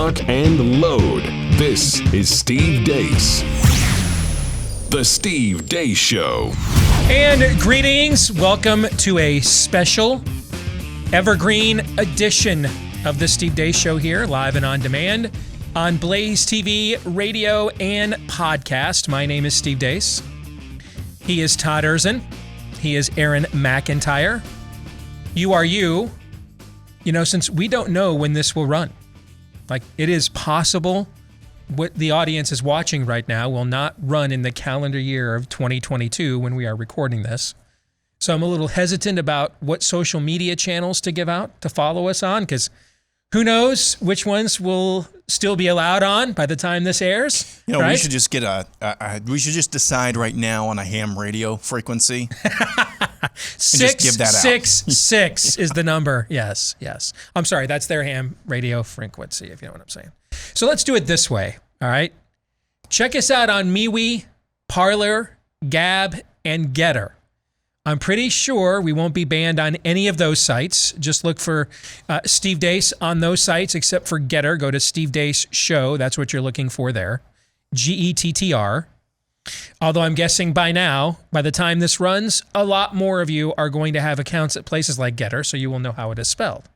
lock, and load. This is Steve Deace. The Steve Deace Show. And greetings. Welcome to a special Evergreen edition of the Steve Deace Show here, live and on demand on BlazeTV, radio, and podcast. My name is Steve Deace. He is Todd Erzin. He is Aaron McIntyre. You are you. You know, since we don't know when this will run, like it is possible what the audience is watching right now will not run in the calendar year of 2022 when we are recording this. So I'm a little hesitant about what social media channels to give out to follow us on, because who knows which ones will still be allowed on by the time this airs. You know, right? we should just get we should just decide right now on a ham radio frequency. 666 is the number. Yes. I'm sorry, that's their ham radio frequency, if you know what I'm saying. So let's do it this way, all right? Check us out on MeWe, Parler, Gab, and Getter. I'm pretty sure we won't be banned on any of those sites. Just look for Steve Deace on those sites, except for Getter. Go to Steve Deace Show. That's what you're looking for there. GETTR. Although I'm guessing by now, by the time this runs, a lot more of you are going to have accounts at places like Getter, so you will know how it is spelled.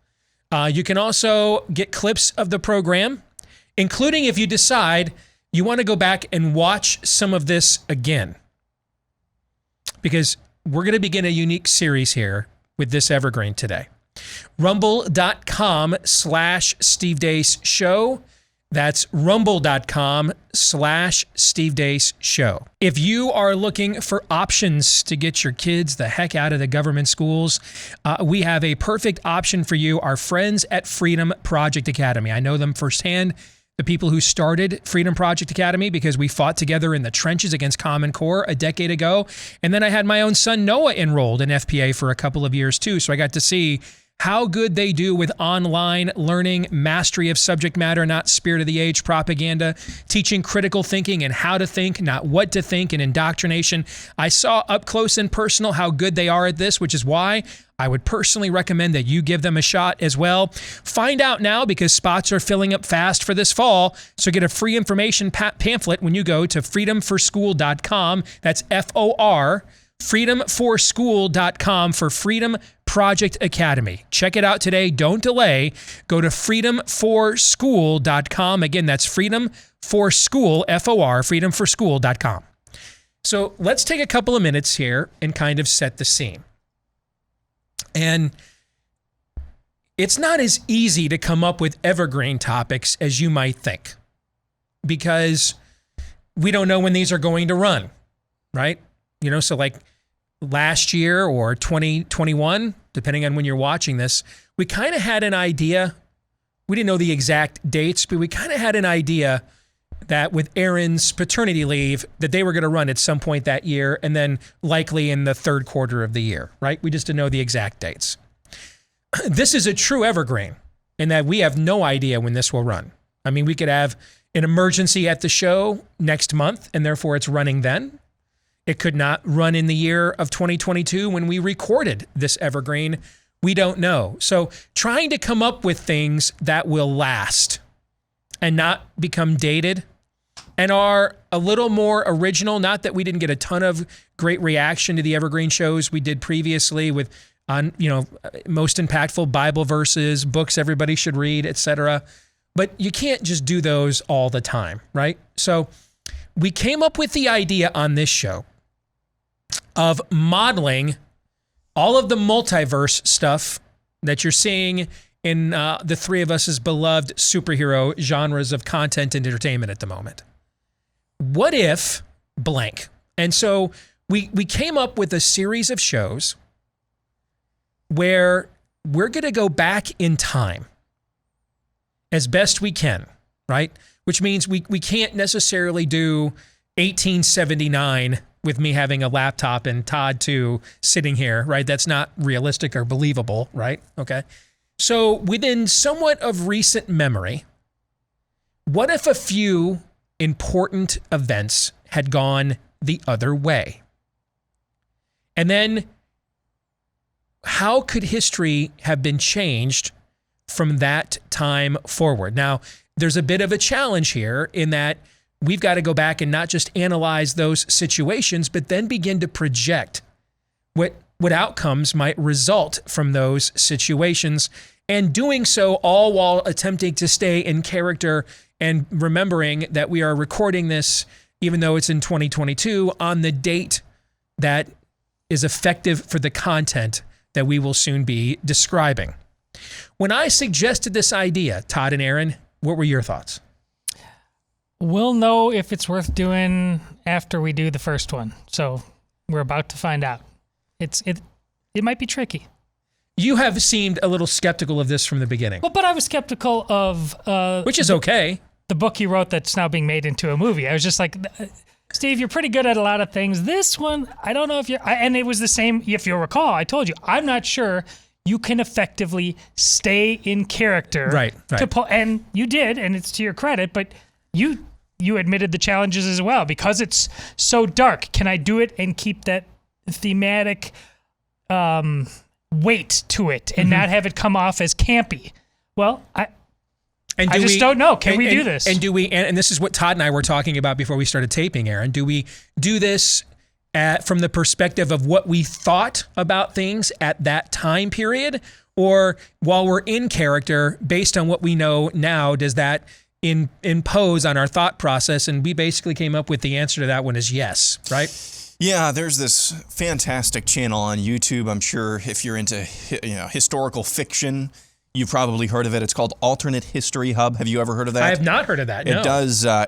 You can also get clips of the program, including if you decide you want to go back and watch some of this again. Because we're going to begin a unique series here with this Evergreen today. Rumble.com/Steve Deace Show. That's rumble.com/Steve Deace Show. If you are looking for options to get your kids the heck out of the government schools, we have a perfect option for you. Our friends at Freedom Project Academy. I know them firsthand. The people who started Freedom Project Academy, because we fought together in the trenches against Common Core a decade ago. And then I had my own son Noah enrolled in FPA for a couple of years too. So I got to see how good they do with online learning, mastery of subject matter, not spirit of the age propaganda, teaching critical thinking and how to think, not what to think, and indoctrination. I saw up close and personal how good they are at this, which is why I would personally recommend that you give them a shot as well. Find out now, because spots are filling up fast for this fall. So get a free information pamphlet when you go to freedomforschool.com. That's FOR, freedomforschool.com for Freedom Project Academy. Check it out today. Don't delay. Go to freedomforschool.com. Again, that's freedomforschool, FOR, freedomforschool.com. So let's take a couple of minutes here and kind of set the scene. And it's not as easy to come up with evergreen topics as you might think, because we don't know when these are going to run, right? You know, so like last year or 2021, depending on when you're watching this, we kind of had an idea. We didn't know the exact dates, but we kind of had an idea that with Aaron's paternity leave, that they were going to run at some point that year, and then likely in the third quarter of the year, right? We just didn't know the exact dates. This is a true evergreen in that we have no idea when this will run. I mean, we could have an emergency at the show next month, and therefore it's running then. It could not run in the year of 2022 when we recorded this evergreen. We don't know. So trying to come up with things that will last and not become dated and are a little more original. Not that we didn't get a ton of great reaction to the evergreen shows we did previously with, most impactful Bible verses, books everybody should read, etc. But you can't just do those all the time, right? So we came up with the idea on this show of modeling all of the multiverse stuff that you're seeing in the three of us' beloved superhero genres of content and entertainment at the moment. What if blank? And so we came up with a series of shows where we're going to go back in time as best we can, right? Which means we can't necessarily do 1879 with me having a laptop and Todd too sitting here, right? That's not realistic or believable, right? Okay. So within somewhat of recent memory, what if a few important events had gone the other way? And then how could history have been changed from that time forward? Now, there's a bit of a challenge here in that we've got to go back and not just analyze those situations, but then begin to project what outcomes might result from those situations, and doing so all while attempting to stay in character and remembering that we are recording this, even though it's in 2022, on the date that is effective for the content that we will soon be describing. When I suggested this idea, Todd and Aaron, what were your thoughts? We'll know if it's worth doing after we do the first one. So we're about to find out. It might be tricky. You have seemed a little skeptical of this from the beginning. Well, but I was skeptical of... which is okay. The book he wrote that's now being made into a movie. I was just like, Steve, you're pretty good at a lot of things. This one, I don't know if you're... And it was the same, if you'll recall, I told you, I'm not sure you can effectively stay in character. Right. And you did, and it's to your credit, but you admitted the challenges as well. Because it's so dark, can I do it and keep that thematic weight to it and not have it come off as campy? Well, I just don't know. Can we do this? And do we? And this is what Todd and I were talking about before we started taping, Aaron. Do we do this from the perspective of what we thought about things at that time period, or while we're in character, based on what we know now, does that impose on our thought process? And we basically came up with the answer to that one is yes, right? Yeah, there's this fantastic channel on YouTube. I'm sure if you're into historical fiction, you've probably heard of it. It's called Alternate History Hub. Have you ever heard of that? I have not heard of that. No.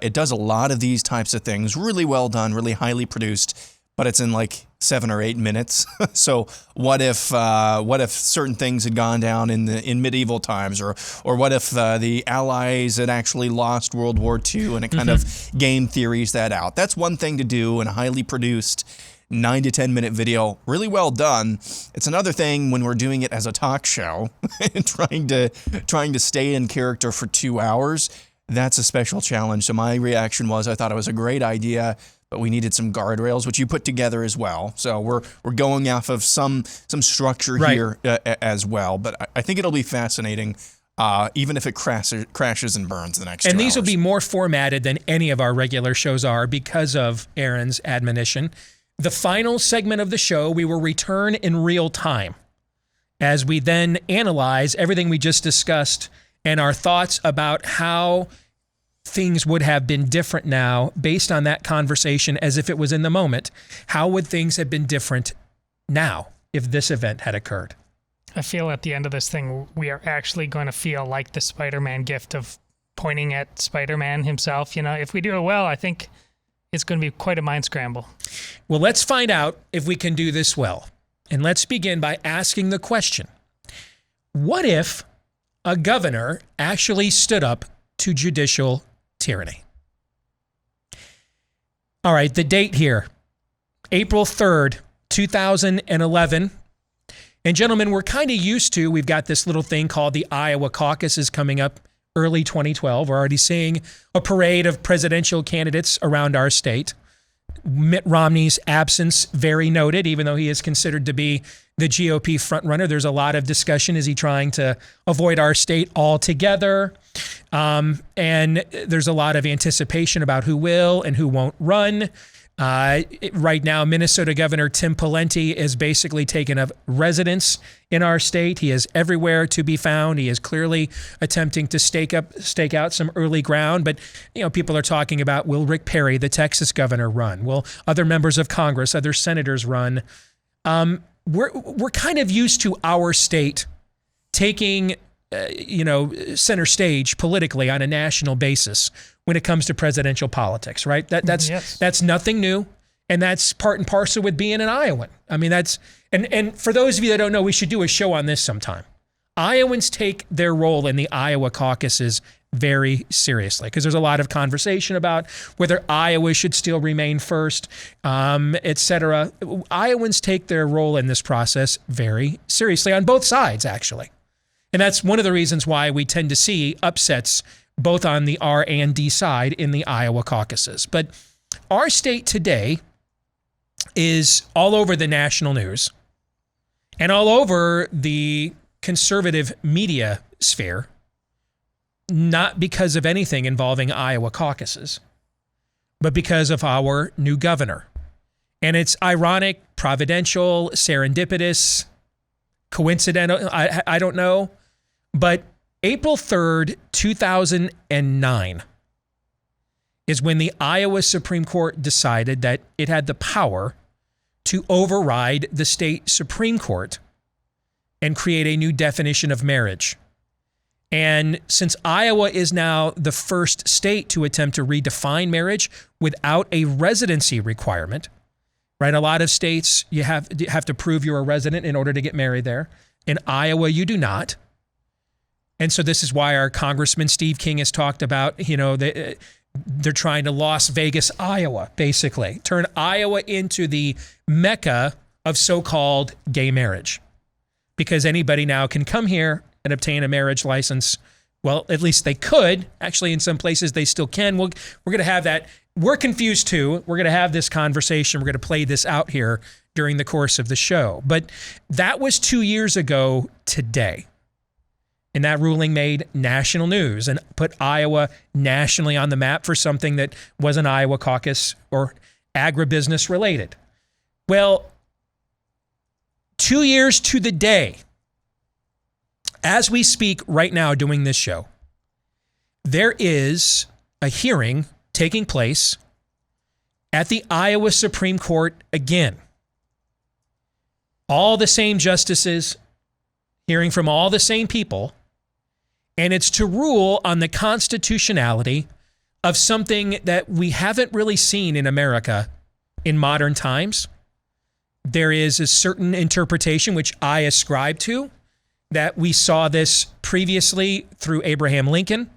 It does a lot of these types of things. Really well done, really highly produced, but it's in like 7 or 8 minutes. So what if certain things had gone down in medieval times, or what if the Allies had actually lost World War II, and it kind of game theories that out. That's one thing to do in a highly produced 9 to 10 minute video, really well done. It's another thing when we're doing it as a talk show and trying to stay in character for 2 hours. That's a special challenge. So my reaction was, I thought it was a great idea, but we needed some guardrails, which you put together as well. So we're going off of some structure here as well. But I think it'll be fascinating, even if it crashes and burns the next 2 hours. And these will be more formatted than any of our regular shows are because of Aaron's admonition. The final segment of the show, we will return in real time as we then analyze everything we just discussed and our thoughts about how things would have been different now based on that conversation as if it was in the moment. How would things have been different now if this event had occurred? I feel at the end of this thing, we are actually going to feel like the Spider-Man gift of pointing at Spider-Man himself. If we do it well, I think it's going to be quite a mind scramble. Well, let's find out if we can do this well. And let's begin by asking the question, what if a governor actually stood up to judicial tyranny? All right, the date here, April 3rd, 2011. And gentlemen, we're kind of used to, we've got this little thing called the Iowa caucuses coming up early 2012. We're already seeing a parade of presidential candidates around our state. Mitt Romney's absence, very noted, even though he is considered to be the GOP frontrunner. There's a lot of discussion. Is he trying to avoid our state altogether? And there's a lot of anticipation about who will and who won't run. Right now, Minnesota Governor Tim Pawlenty is basically taken up residence in our state. He is everywhere to be found. He is clearly attempting to stake out some early ground. But people are talking about, will Rick Perry, the Texas governor, run? Will other members of Congress, other senators run? We're kind of used to our state taking center stage politically on a national basis when it comes to presidential politics, right? That's nothing new, and that's part and parcel with being an Iowan. I mean, and for those of you that don't know, we should do a show on this sometime. Iowans take their role in the Iowa caucuses very seriously because there's a lot of conversation about whether Iowa should still remain first, et cetera. Iowans take their role in this process very seriously on both sides, actually. And that's one of the reasons why we tend to see upsets both on the R and D side in the Iowa caucuses. But our state today is all over the national news and all over the conservative media sphere not because of anything involving Iowa caucuses, but because of our new governor. And it's ironic, providential, serendipitous, coincidental, I don't know. But April 3rd, 2009 is when the Iowa Supreme Court decided that it had the power to override the state Supreme Court and create a new definition of marriage. And since Iowa is now the first state to attempt to redefine marriage without a residency requirement, right? A lot of states, you have to prove you're a resident in order to get married there. In Iowa, you do not. And so this is why our Congressman Steve King has talked about, they're trying to Las Vegas, Iowa, basically. Turn Iowa into the mecca of so-called gay marriage. Because anybody now can come here and obtain a marriage license. Well, at least they could. Actually, in some places, they still can. We're going to have that. We're confused too. We're going to have this conversation. We're going to play this out here during the course of the show. But that was 2 years ago today. And that ruling made national news and put Iowa nationally on the map for something that wasn't Iowa caucus or agribusiness related. Well, 2 years to the day, as we speak right now doing this show, there is a hearing taking place at the Iowa Supreme Court again. All the same justices, hearing from all the same people, and it's to rule on the constitutionality of something that we haven't really seen in America in modern times. There is a certain interpretation, which I ascribe to, that we saw this previously through Abraham Lincoln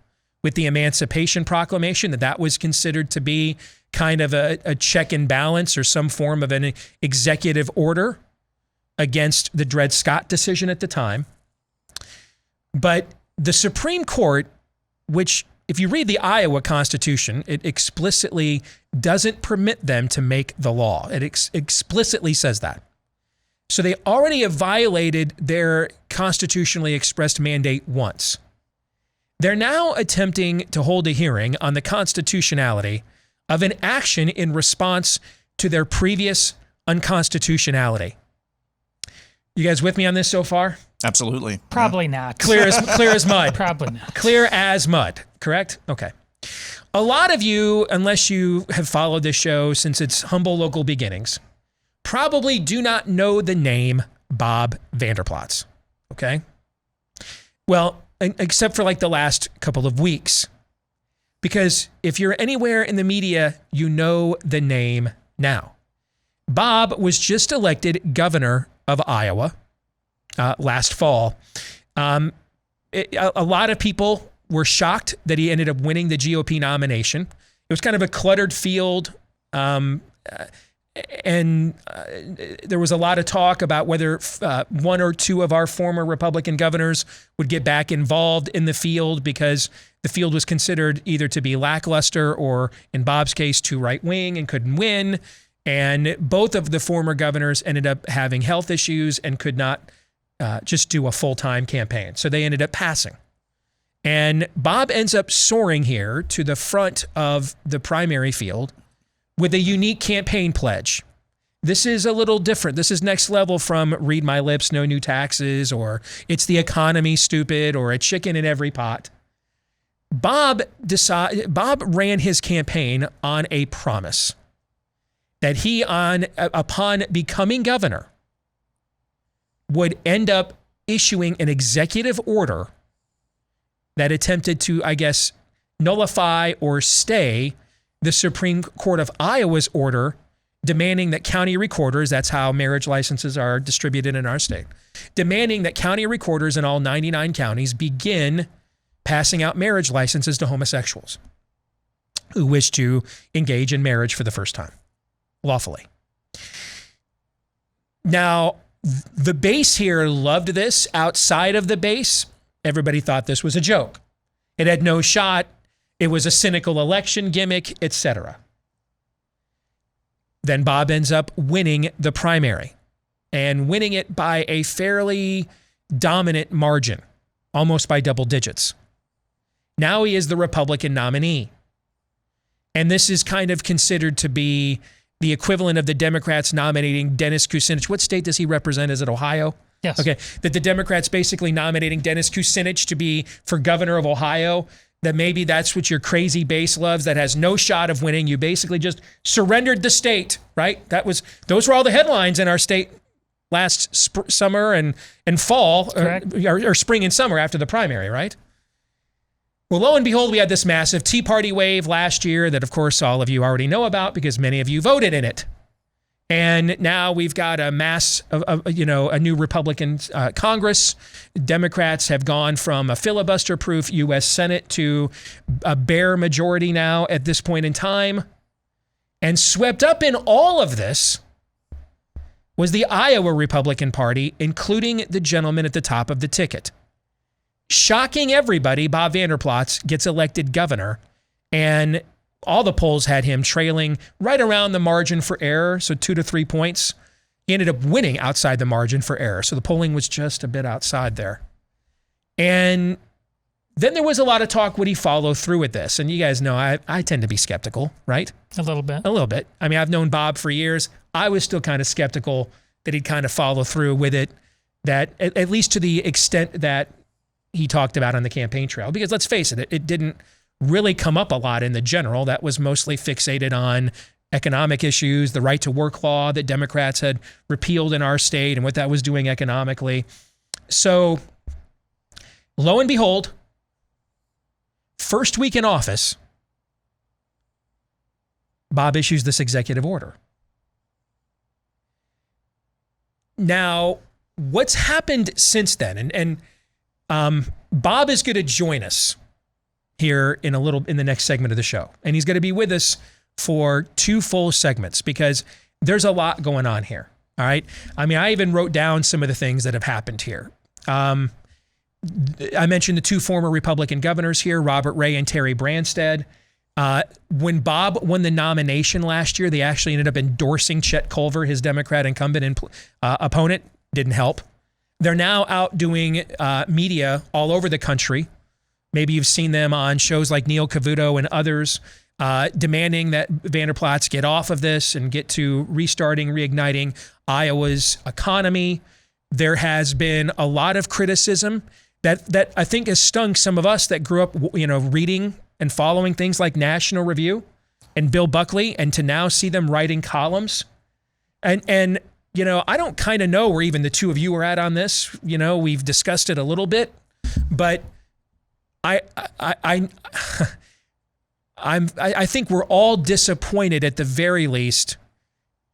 with the Emancipation Proclamation, that was considered to be kind of a check and balance or some form of an executive order against the Dred Scott decision at the time. But the Supreme Court, which if you read the Iowa Constitution, it explicitly doesn't permit them to make the law. It explicitly says that. So they already have violated their constitutionally expressed mandate once. They're now attempting to hold a hearing on the constitutionality of an action in response to their previous unconstitutionality. You guys with me on this so far? Absolutely. Probably not. Clear as mud. Probably not. Clear as mud, correct? Okay. A lot of you, unless you have followed this show since its humble local beginnings, probably do not know the name Bob Vander Plaats, okay? Well, except for like the last couple of weeks. Because if you're anywhere in the media, you know the name now. Bob was just elected governor of Iowa last fall. A lot of people were shocked that he ended up winning the GOP nomination. It was kind of a cluttered field, and there was a lot of talk about whether one or two of our former Republican governors would get back involved in the field because the field was considered either to be lackluster or, in Bob's case, too right-wing and couldn't win. And both of the former governors ended up having health issues and could not just do a full-time campaign. So they ended up passing. And Bob ends up soaring here to the front of the primary field with a unique campaign pledge. This is a little different. This is next level from read my lips, no new taxes, or it's the economy, stupid, or a chicken in every pot. Bob ran his campaign on a promise that he, upon becoming governor, would end up issuing an executive order that attempted to, I guess, nullify or stay the Supreme Court of Iowa's order demanding that county recorders, that's how marriage licenses are distributed in our state, demanding that county recorders in all 99 counties begin passing out marriage licenses to homosexuals who wish to engage in marriage for the first time, lawfully. Now, the base here loved this. Outside of the base, everybody thought this was a joke. It had no shot. It was a cynical election gimmick, etc. Then Bob ends up winning the primary and winning it by a fairly dominant margin, almost by double digits. Now he is the Republican nominee. And this is kind of considered to be the equivalent of the Democrats nominating Dennis Kucinich. What state does he represent? Is it Ohio? Yes. Okay. That the Democrats basically nominating Dennis Kucinich to be for governor of Ohio. That maybe that's what your crazy base loves, that has no shot of winning. You basically just surrendered the state, right? Those were all the headlines in our state last summer and fall, or spring and summer after the primary, right? Well, lo and behold, we had this massive Tea Party wave last year that, of course, all of you already know about because many of you voted in it. And now we've got a new Republican Congress. Democrats have gone from a filibuster-proof U.S. Senate to a bare majority now at this point in time. And swept up in all of this was the Iowa Republican Party, including the gentleman at the top of the ticket. Shocking everybody, Bob Vander Plaats gets elected governor, and all the polls had him trailing right around the margin for error, so 2 to 3 points. He ended up winning outside the margin for error, so the polling was just a bit outside there. And then there was a lot of talk, would he follow through with this? And you guys know I tend to be skeptical, right? A little bit. A little bit. I mean, I've known Bob for years. I was still kind of skeptical that he'd kind of follow through with it, that at least to the extent that he talked about on the campaign trail. Because let's face it, it didn't really come up a lot in the general. That was mostly fixated on economic issues, the right to work law that Democrats had repealed in our state and what that was doing economically. So lo and behold, first week in office, Bob issues this executive order. Now, what's happened since then? And Bob is going to join us here in the next segment of the show. And he's going to be with us for 2 full segments because there's a lot going on here. All right. I mean, I even wrote down some of the things that have happened here. I mentioned the 2 former Republican governors here, Robert Ray and Terry Branstad. When Bob won the nomination last year, they actually ended up endorsing Chet Culver, his Democrat incumbent opponent. Didn't help. They're now out doing media all over the country. Maybe you've seen them on shows like Neil Cavuto and others, demanding that Vander Plaats get off of this and get to reigniting Iowa's economy. There has been a lot of criticism that I think has stung some of us that grew up, reading and following things like National Review and Bill Buckley, and to now see them writing columns. And I don't kind of know where even the 2 of you are at on this. We've discussed it a little bit, but I think we're all disappointed at the very least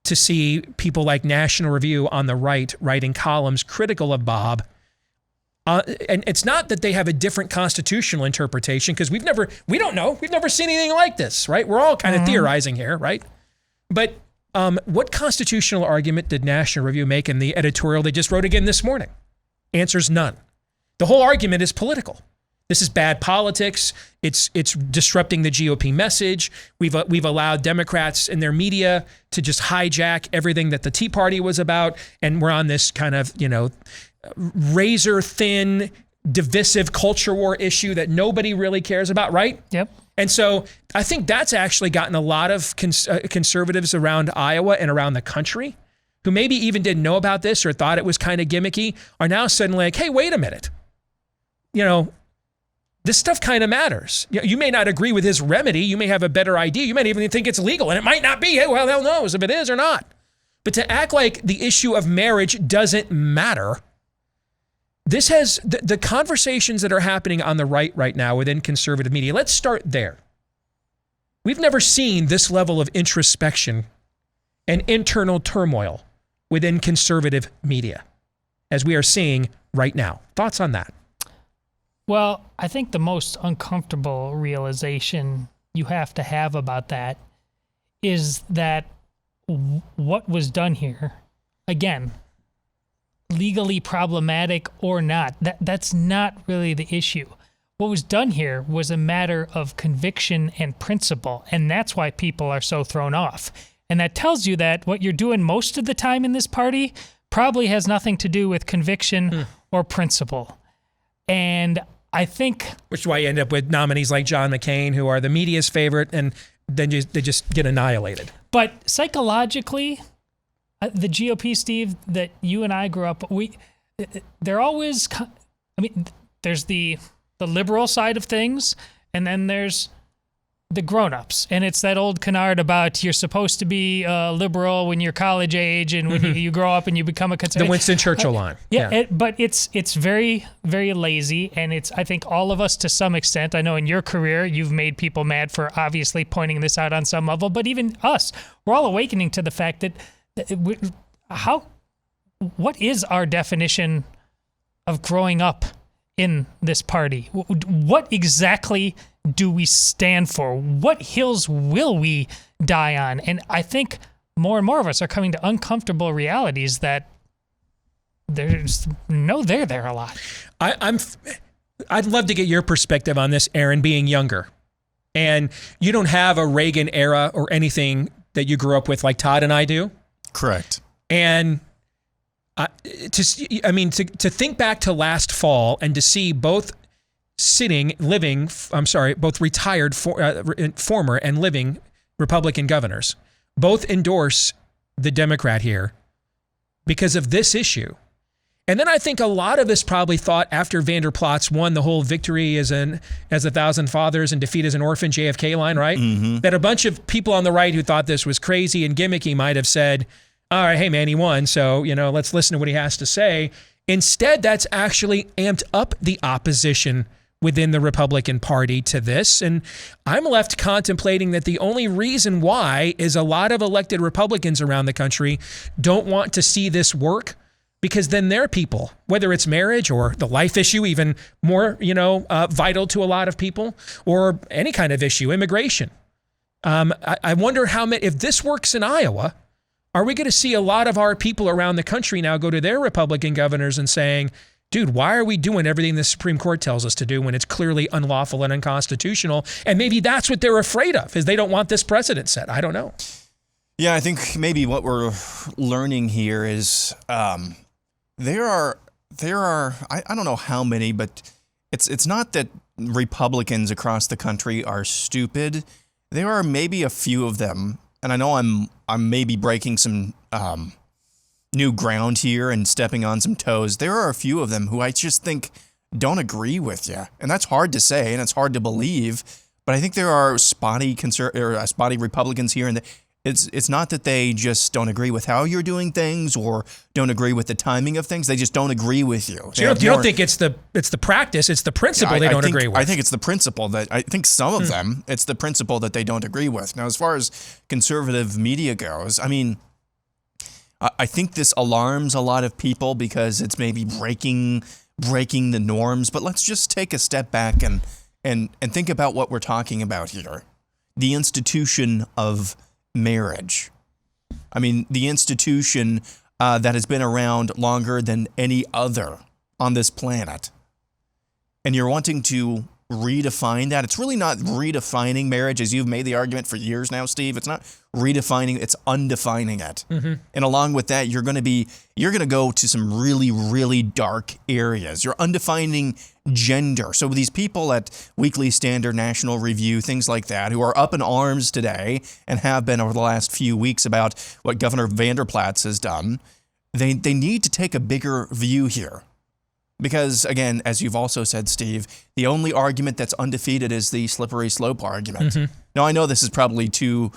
to see people like National Review on the right writing columns critical of Bob. And it's not that they have a different constitutional interpretation, because we don't know. We've never seen anything like this, right? We're all kind of theorizing here, right? But what constitutional argument did National Review make in the editorial they just wrote again this morning? Answer's none. The whole argument is political. This is bad politics. It's disrupting the GOP message. We've allowed Democrats in their media to just hijack everything that the Tea Party was about, and we're on this kind of razor thin, divisive culture war issue that nobody really cares about, right? Yep. And so I think that's actually gotten a lot of conservatives around Iowa and around the country who maybe even didn't know about this or thought it was kind of gimmicky are now suddenly like, hey, wait a minute. This stuff kind of matters. You may not agree with his remedy. You may have a better idea. You might even think it's legal, and it might not be. Hey, well, hell knows if it is or not. But to act like the issue of marriage doesn't matter, this has the conversations that are happening on the right now within conservative media. Let's start there. We've never seen this level of introspection and internal turmoil within conservative media as we are seeing right now. Thoughts on that? Well, I think the most uncomfortable realization you have to have about that is that what was done here, again, legally problematic or not, that's not really the issue. What was done here was a matter of conviction and principle, and that's why people are so thrown off. And that tells you that what you're doing most of the time in this party probably has nothing to do with conviction or principle. And I think, which is why you end up with nominees like John McCain, who are the media's favorite, and then they just get annihilated. But psychologically, the GOP, Steve, that you and I grew up, they're always, I mean, there's the liberal side of things, and then there's the grown-ups. And it's that old canard about you're supposed to be liberal when you're college age, and when you grow up and you become a conservative. The Winston Churchill line. Yeah. But it's very, very lazy, and it's, I think, all of us to some extent. I know in your career you've made people mad for obviously pointing this out on some level, but even us, we're all awakening to the fact that what is our definition of growing up in this party? What exactly do we stand for? What hills will we die on? And I think more and more of us are coming to uncomfortable realities that there's no there a lot. I'd love to get your perspective on this, Aaron, being younger. And you don't have a Reagan era or anything that you grew up with like Todd and I do. Correct. And to think back to last fall and to see both both retired former and living Republican governors both endorse the Democrat here because of this issue. And then I think a lot of us probably thought after Vander Plaats won the whole victory as a thousand fathers and defeat as an orphan JFK line, right? Mm-hmm. That a bunch of people on the right who thought this was crazy and gimmicky might have said, all right, hey man, he won, so let's listen to what he has to say. Instead, that's actually amped up the opposition within the Republican Party to this. And I'm left contemplating that the only reason why is a lot of elected Republicans around the country don't want to see this work, because then their people, whether it's marriage or the life issue, even more, vital to a lot of people, or any kind of issue, immigration. I wonder if this works in Iowa, are we going to see a lot of our people around the country now go to their Republican governors and saying, dude, why are we doing everything the Supreme Court tells us to do when it's clearly unlawful and unconstitutional? And maybe that's what they're afraid of, is they don't want this precedent set. I don't know. Yeah, I think maybe what we're learning here is there are I don't know how many, but it's not that Republicans across the country are stupid. There are maybe a few of them, and I know I'm maybe breaking some new ground here and stepping on some toes. There are a few of them who I just think don't agree with you, and that's hard to say and it's hard to believe. But I think there are spotty Republicans here, and it's not that they just don't agree with how you're doing things or don't agree with the timing of things. They just don't agree with you. So you don't think it's the practice, it's the principle they don't agree with. I think it's the principle that I think some of them, it's the principle that they don't agree with. Now, as far as conservative media goes, I mean, I think this alarms a lot of people because it's maybe breaking the norms. But let's just take a step back and think about what we're talking about here. The institution of marriage. I mean, the institution that has been around longer than any other on this planet. And you're wanting to redefine that. It's really not redefining marriage, as you've made the argument for years now, Steve. It's not redefining, it's undefining it. Mm-hmm. And along with that, you're going to go to some really, really dark areas. You're undefining gender. So these people at Weekly Standard, National Review, things like that, who are up in arms today and have been over the last few weeks about what Governor Vander Plaats has done, they need to take a bigger view here. Because, again, as you've also said, Steve, the only argument that's undefeated is the slippery slope argument. Mm-hmm. Now, I know this is probably 20,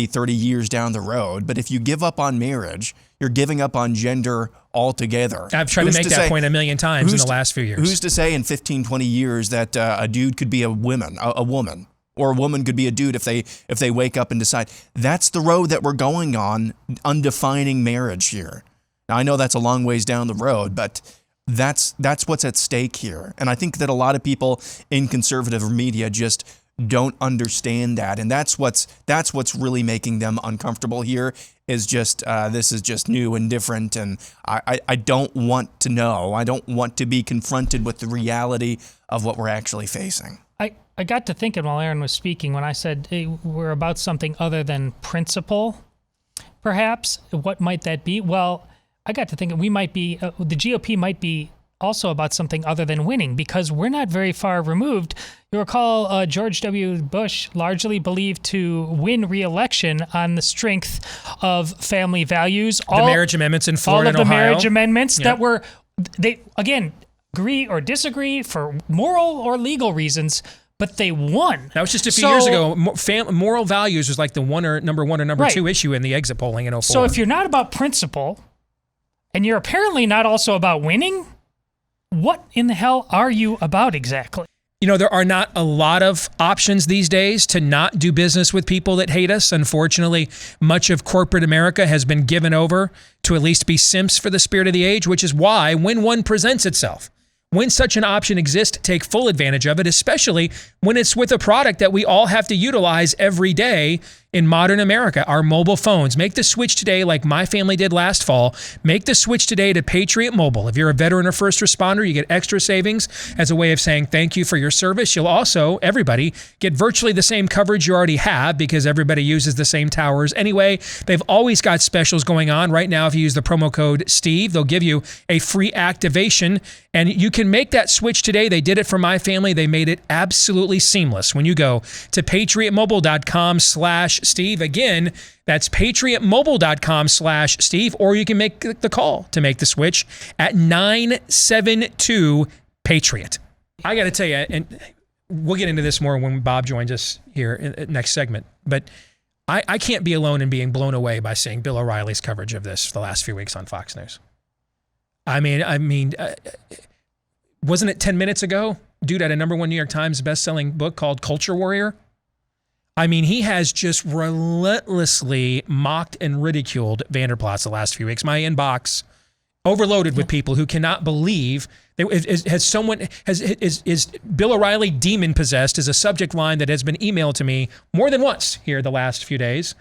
30 years down the road, but if you give up on marriage, you're giving up on gender altogether. I've tried to make that point a million times in the last few years. Who's to say in 15, 20 years that a dude could be a woman, or a woman could be a dude if they wake up and decide? That's the road that we're going on, undefining marriage here. Now, I know that's a long ways down the road, but that's what's at stake here. And I think that a lot of people in conservative media just don't understand that. And that's what's really making them uncomfortable here, is just this is just new and different. And I don't want to know. I don't want to be confronted with the reality of what we're actually facing. I got to thinking while Aaron was speaking, when I said, hey, we're about something other than principle, perhaps. What might that be? Well, I got to thinking we might be, the GOP might be also about something other than winning, because we're not very far removed. You recall George W. Bush largely believed to win re-election on the strength of family values. The marriage amendments in Florida and Ohio. marriage amendments that were, they again, agree or disagree for moral or legal reasons, but they won. That was just a few years ago. Moral values was like the number one or number two issue in the exit polling in 04. So if you're not about principle, and you're apparently not also about winning, what in the hell are you about exactly? You know, there are not a lot of options these days to not do business with people that hate us. Unfortunately, much of corporate America has been given over to at least be simps for the spirit of the age, which is why when one presents itself, when such an option exists, take full advantage of it, especially when it's with a product that we all have to utilize every day in modern America, our mobile phones. Make the switch today like my family did last fall. Make the switch today to Patriot Mobile. If you're a veteran or first responder, you get extra savings as a way of saying thank you for your service. You'll also, everybody, get virtually the same coverage you already have because everybody uses the same towers anyway. They've always got specials going on. Right now, if you use the promo code STEVE, they'll give you a free activation, and you can make that switch today. They did it for my family. They made it absolutely seamless. When you go to patriotmobile.com/Steve, again, that's patriotmobile.com/Steve, or you can make the call to make the switch at 972-PATRIOT. I got to tell you, and we'll get into this more when Bob joins us here in next segment, but I can't be alone in being blown away by seeing Bill O'Reilly's coverage of this for the last few weeks on Fox News. I mean, wasn't it 10 minutes ago? Dude had a #1 New York Times best-selling book called Culture Warrior. I mean, he has just relentlessly mocked and ridiculed Vander Plaats the last few weeks. My inbox overloaded with people who cannot believe that is Bill O'Reilly demon possessed is a subject line that has been emailed to me more than once here the last few days.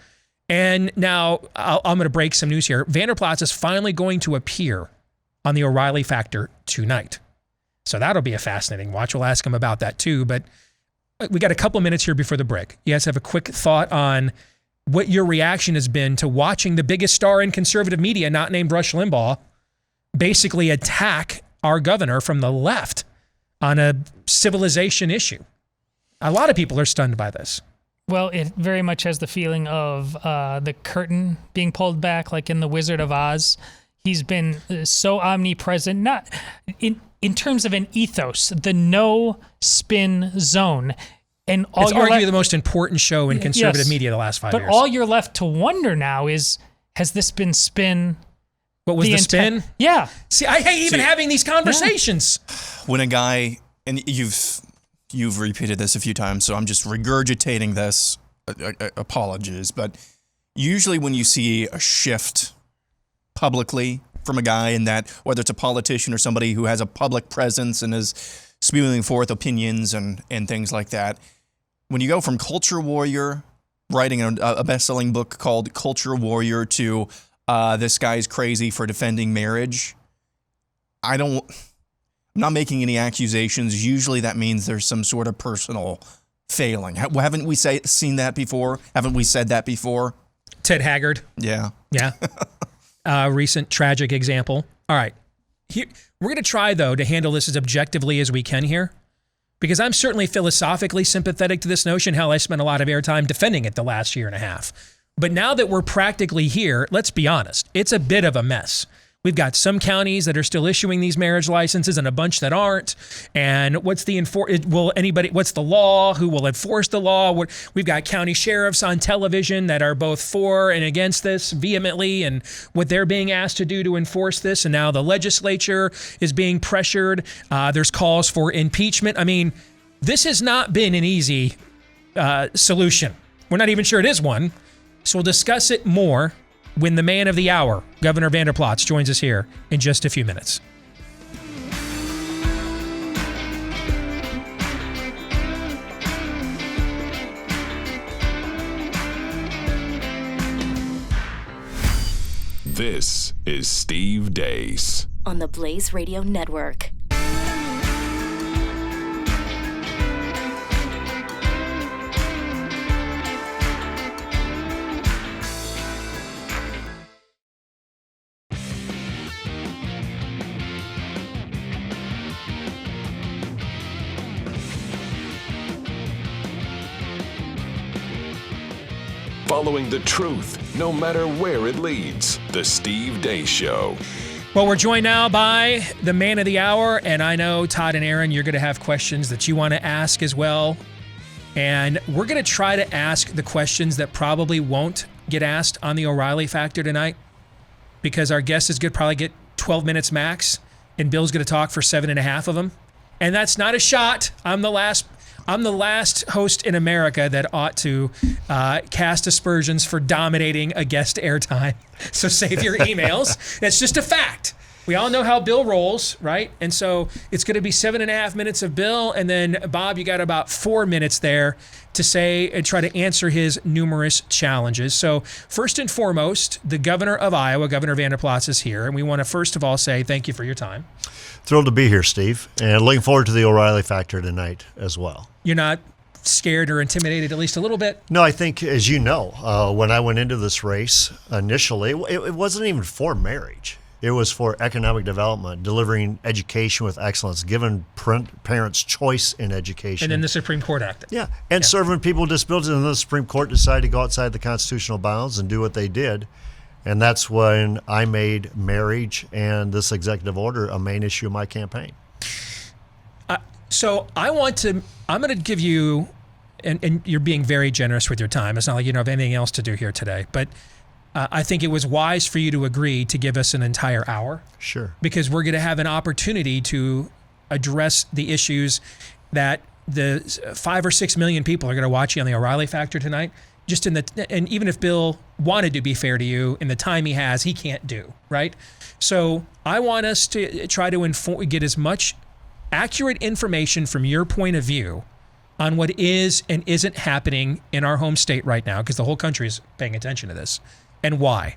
And now I'm going to break some news here. Vander Plaats is finally going to appear on the O'Reilly Factor tonight. So that'll be a fascinating watch. We'll ask him about that too. But we got a couple minutes here before the break. You guys have a quick thought on what your reaction has been to watching the biggest star in conservative media, not named Rush Limbaugh, basically attack our governor from the left on a civilization issue. A lot of people are stunned by this. Well, it very much has the feeling of the curtain being pulled back, like in The Wizard of Oz. He's been so omnipresent, not in terms of an ethos, the no spin zone. And it's arguably the most important show in conservative media the last 5 years. But all you're left to wonder now is, has this been spin? What was the spin? Yeah. See, I hate even having these conversations. When a guy, and you've repeated this a few times, so I'm just regurgitating this. Apologies, but usually when you see a shift publicly from a guy in that, whether it's a politician or somebody who has a public presence and is spewing forth opinions and things like that, when you go from Culture Warrior, writing a best-selling book called Culture Warrior, to this guy's crazy for defending marriage, I'm not making any accusations. Usually that means there's some sort of personal failing. Haven't we seen that before? Haven't we said that before? Ted Haggard. Yeah. Yeah. Recent tragic example. All right. Here, we're going to try, though, to handle this as objectively as we can here, because I'm certainly philosophically sympathetic to this notion. Hell, I spent a lot of airtime defending it the last year and a half. But now that we're practically here, let's be honest, it's a bit of a mess. We've got some counties that are still issuing these marriage licenses and a bunch that aren't. And what's the law? Who will enforce the law? We've got county sheriffs on television that are both for and against this vehemently, and what they're being asked to do to enforce this. And now the legislature is being pressured. There's calls for impeachment. I mean, this has not been an easy solution. We're not even sure it is one. So we'll discuss it more when the man of the hour, Governor Vander Plaats, joins us here in just a few minutes. This is Steve Deace on the Blaze Radio Network. following the truth, no matter where it leads. The Steve Deace Show. Well, we're joined now by the man of the hour, and I know, Todd and Aaron, you're going to have questions that you want to ask as well. And we're going to try to ask the questions that probably won't get asked on the O'Reilly Factor tonight, because our guest is going to probably get 12 minutes max, and Bill's going to talk for 7.5 of them. And that's not a shot. I'm the last host in America that ought to cast aspersions for dominating a guest airtime. So save your emails. That's just a fact. We all know how Bill rolls, right? And so it's going to be 7.5 minutes of Bill, and then Bob, you got about 4 minutes there to say and try to answer his numerous challenges. So first and foremost, the governor of Iowa, Governor Vander Plaats, is here, and we want to first of all say thank you for your time. Thrilled to be here, Steve, and looking forward to the O'Reilly Factor tonight as well. You're not scared or intimidated, at least a little bit? No, I think, as you know, when I went into this race initially, it wasn't even for marriage. It was for economic development, delivering education with excellence, giving parents choice in education. And then the Supreme Court acted. Yeah, and serving people with disabilities. And then the Supreme Court decided to go outside the constitutional bounds and do what they did. And that's when I made marriage and this executive order a main issue of my campaign. So I'm going to give you, and you're being very generous with your time. It's not like you don't have anything else to do here today, but I think it was wise for you to agree to give us an entire hour. Sure. Because we're going to have an opportunity to address the issues that the 5 or 6 million people are going to watch you on the O'Reilly Factor tonight. And even if Bill wanted to be fair to you, in the time he has, he can't do, right? So I want us to try to get as much accurate information from your point of view on what is and isn't happening in our home state right now, because the whole country is paying attention to this, and why.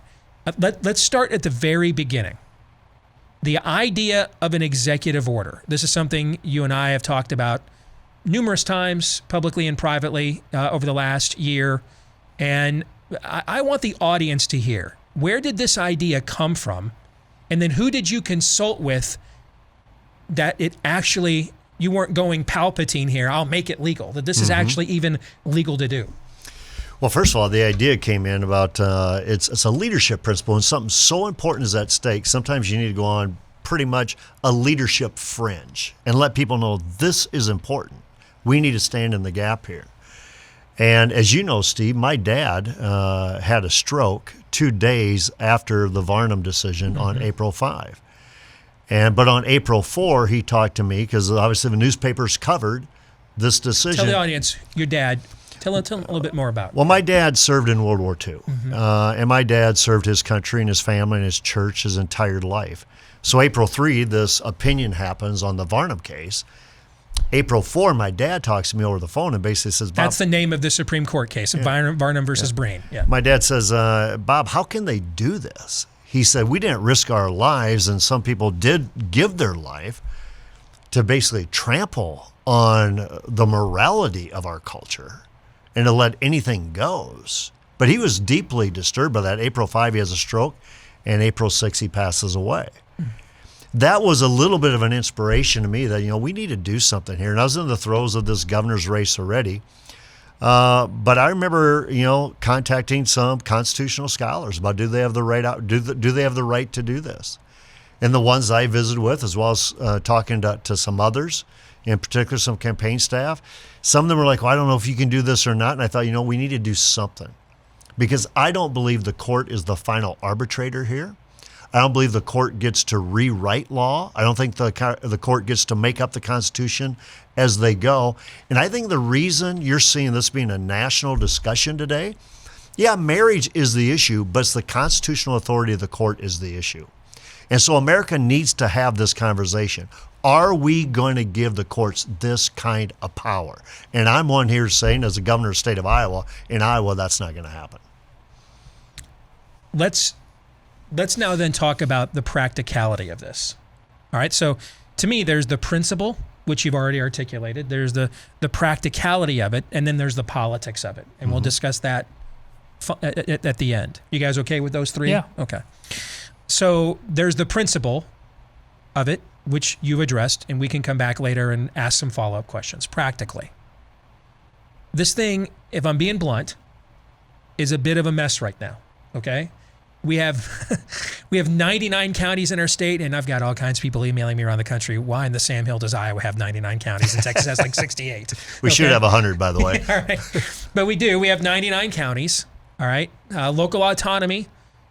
Let's start at the very beginning. The idea of an executive order. This is something you and I have talked about numerous times, publicly and privately, over the last year. And I want the audience to hear, where did this idea come from? And then who did you consult with that it actually, you weren't going Palpatine here, I'll make it legal, that this is actually even legal to do? Well, first of all, the idea came in about it's a leadership principle, and something so important is at stake. Sometimes you need to go on pretty much a leadership fringe and let people know this is important. We need to stand in the gap here. And as you know, Steve, my dad had a stroke 2 days after the Varnum decision on April 5. But on April 4, he talked to me because obviously the newspapers covered this decision. Tell the audience, your dad, tell them a little bit more about it. Well, my dad served in World War II, and my dad served his country and his family and his church his entire life. So April 3, this opinion happens on the Varnum case. April 4, my dad talks to me over the phone and basically says, Bob, that's the name of the Supreme Court case, Varnum versus Breen. Yeah. My dad says, Bob, how can they do this? He said, we didn't risk our lives, and some people did give their life to basically trample on the morality of our culture and to let anything goes. But he was deeply disturbed by that. April 5, he has a stroke, and April 6, he passes away. That was a little bit of an inspiration to me that, we need to do something here. And I was in the throes of this governor's race already. But I remember, contacting some constitutional scholars about do they have the right do they have the right to do this? And the ones I visited with, as well as talking to some others, in particular some campaign staff, some of them were like, well, I don't know if you can do this or not. And I thought, we need to do something, because I don't believe the court is the final arbitrator here. I don't believe the court gets to rewrite law. I don't think the court gets to make up the Constitution as they go. And I think the reason you're seeing this being a national discussion today, marriage is the issue, but it's the constitutional authority of the court is the issue. And so America needs to have this conversation. Are we going to give the courts this kind of power? And I'm one here saying, as the governor of the state of Iowa, in Iowa, that's not going to happen. Let's now then talk about the practicality of this. All right, so to me, there's the principle, which you've already articulated. There's the practicality of it, and then there's the politics of it. And we'll discuss that at the end. You guys okay with those three? Yeah. Okay. So there's the principle of it, which you've addressed, and we can come back later and ask some follow-up questions practically. This thing, if I'm being blunt, is a bit of a mess right now. Okay, we have 99 counties in our state, and I've got all kinds of people emailing me around the country. Why in the Sam Hill does Iowa have 99 counties and Texas has like 68? We should have 100, by the way. All right, but we do. We have 99 counties. All right, local autonomy.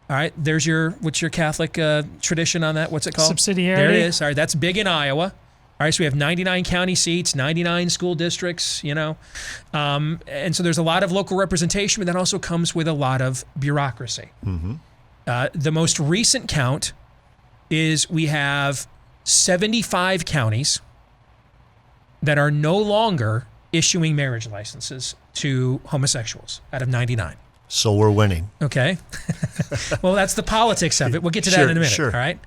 All right, what's your Catholic tradition on that? What's it called? Subsidiarity. There it is. All right, that's big in Iowa. All right, so we have 99 county seats, 99 school districts, and so there's a lot of local representation, but that also comes with a lot of bureaucracy. Mm-hmm. The most recent count is we have 75 counties that are no longer issuing marriage licenses to homosexuals out of 99. So we're winning. Okay. Well, that's the politics of it. We'll get to that in a minute. Sure. All right.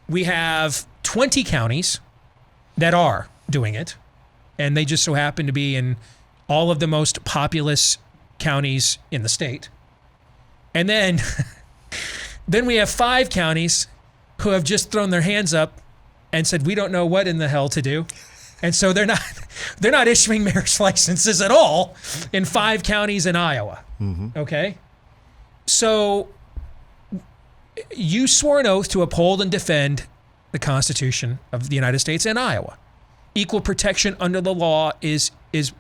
We have 20 counties that are doing it, and they just so happen to be in all of the most populous counties in the state. And then we have 5 counties who have just thrown their hands up and said, we don't know what in the hell to do. And so they're not issuing marriage licenses at all in 5 counties in Iowa. Mm-hmm. Okay? So you swore an oath to uphold and defend the Constitution of the United States and Iowa. Equal protection under the law is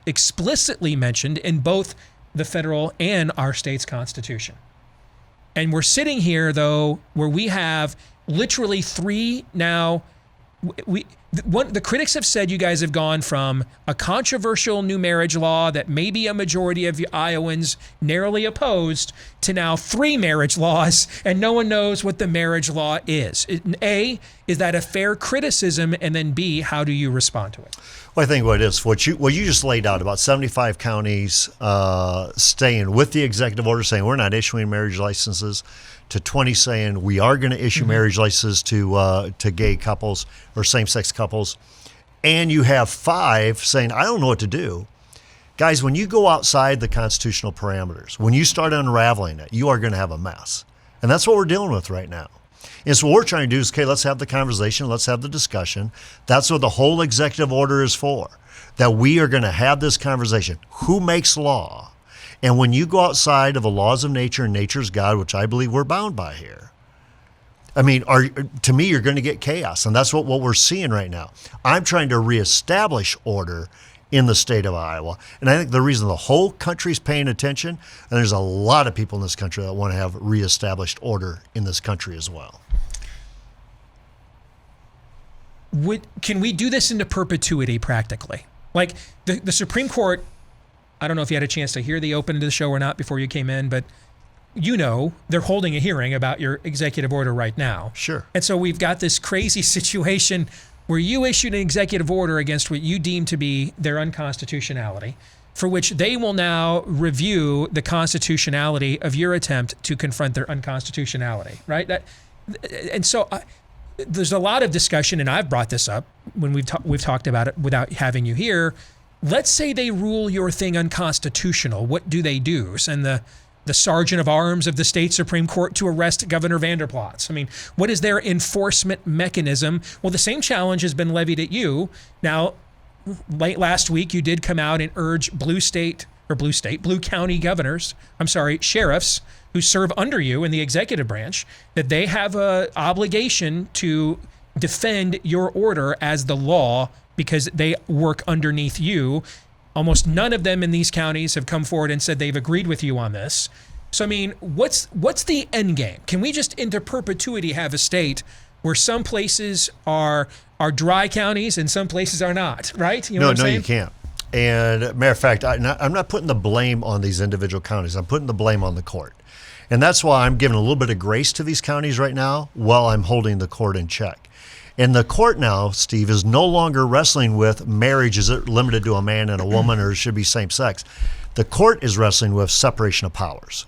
explicitly mentioned in both the federal and our state's constitution. And we're sitting here, though, where we have literally 3 now. The critics have said you guys have gone from a controversial new marriage law that maybe a majority of Iowans narrowly opposed to now 3 marriage laws, and no one knows what the marriage law is. A, is that a fair criticism? And then B, how do you respond to it? Well, I think what it is, what you just laid out, about 75 counties staying with the executive order saying we're not issuing marriage licenses, to 20 saying we are going to issue marriage licenses to gay couples or same-sex couples, and you have 5 saying, I don't know what to do. Guys, when you go outside the constitutional parameters, when you start unraveling it, you are going to have a mess. And that's what we're dealing with right now. And so what we're trying to do is, okay, let's have the conversation, let's have the discussion. That's what the whole executive order is for, that we are going to have this conversation. Who makes law? And when you go outside of the laws of nature and nature's God, which I believe we're bound by here, I mean, to me, you're going to get chaos. And that's what we're seeing right now. I'm trying to reestablish order in the state of Iowa. And I think the reason the whole country's paying attention, and there's a lot of people in this country that want to have reestablished order in this country as well. Can we do this into perpetuity practically? Like the Supreme Court, I don't know if you had a chance to hear the open to the show or not before you came in, but they're holding a hearing about your executive order right now. Sure. And so we've got this crazy situation where you issued an executive order against what you deem to be their unconstitutionality, for which they will now review the constitutionality of your attempt to confront their unconstitutionality, right? And so there's a lot of discussion, and I've brought this up when we've talked about it without having you here. Let's say they rule your thing unconstitutional. What do they do? Send the sergeant of arms of the state Supreme Court to arrest Governor Vander Plaats? I mean, what is their enforcement mechanism? Well, the same challenge has been levied at you. Now, late last week, you did come out and urge blue county governors, sheriffs who serve under you in the executive branch, that they have an obligation to defend your order as the law because they work underneath you. Almost none of them in these counties have come forward and said they've agreed with you on this. So, I mean, what's the end game? Can we just into perpetuity have a state where some places are dry counties and some places are not, right? You know what I'm saying? You can't. And matter of fact, I'm not putting the blame on these individual counties. I'm putting the blame on the court. And that's why I'm giving a little bit of grace to these counties right now while I'm holding the court in check. And the court now, Steve, is no longer wrestling with marriage. Is it limited to a man and a woman, or should it be same sex? The court is wrestling with separation of powers.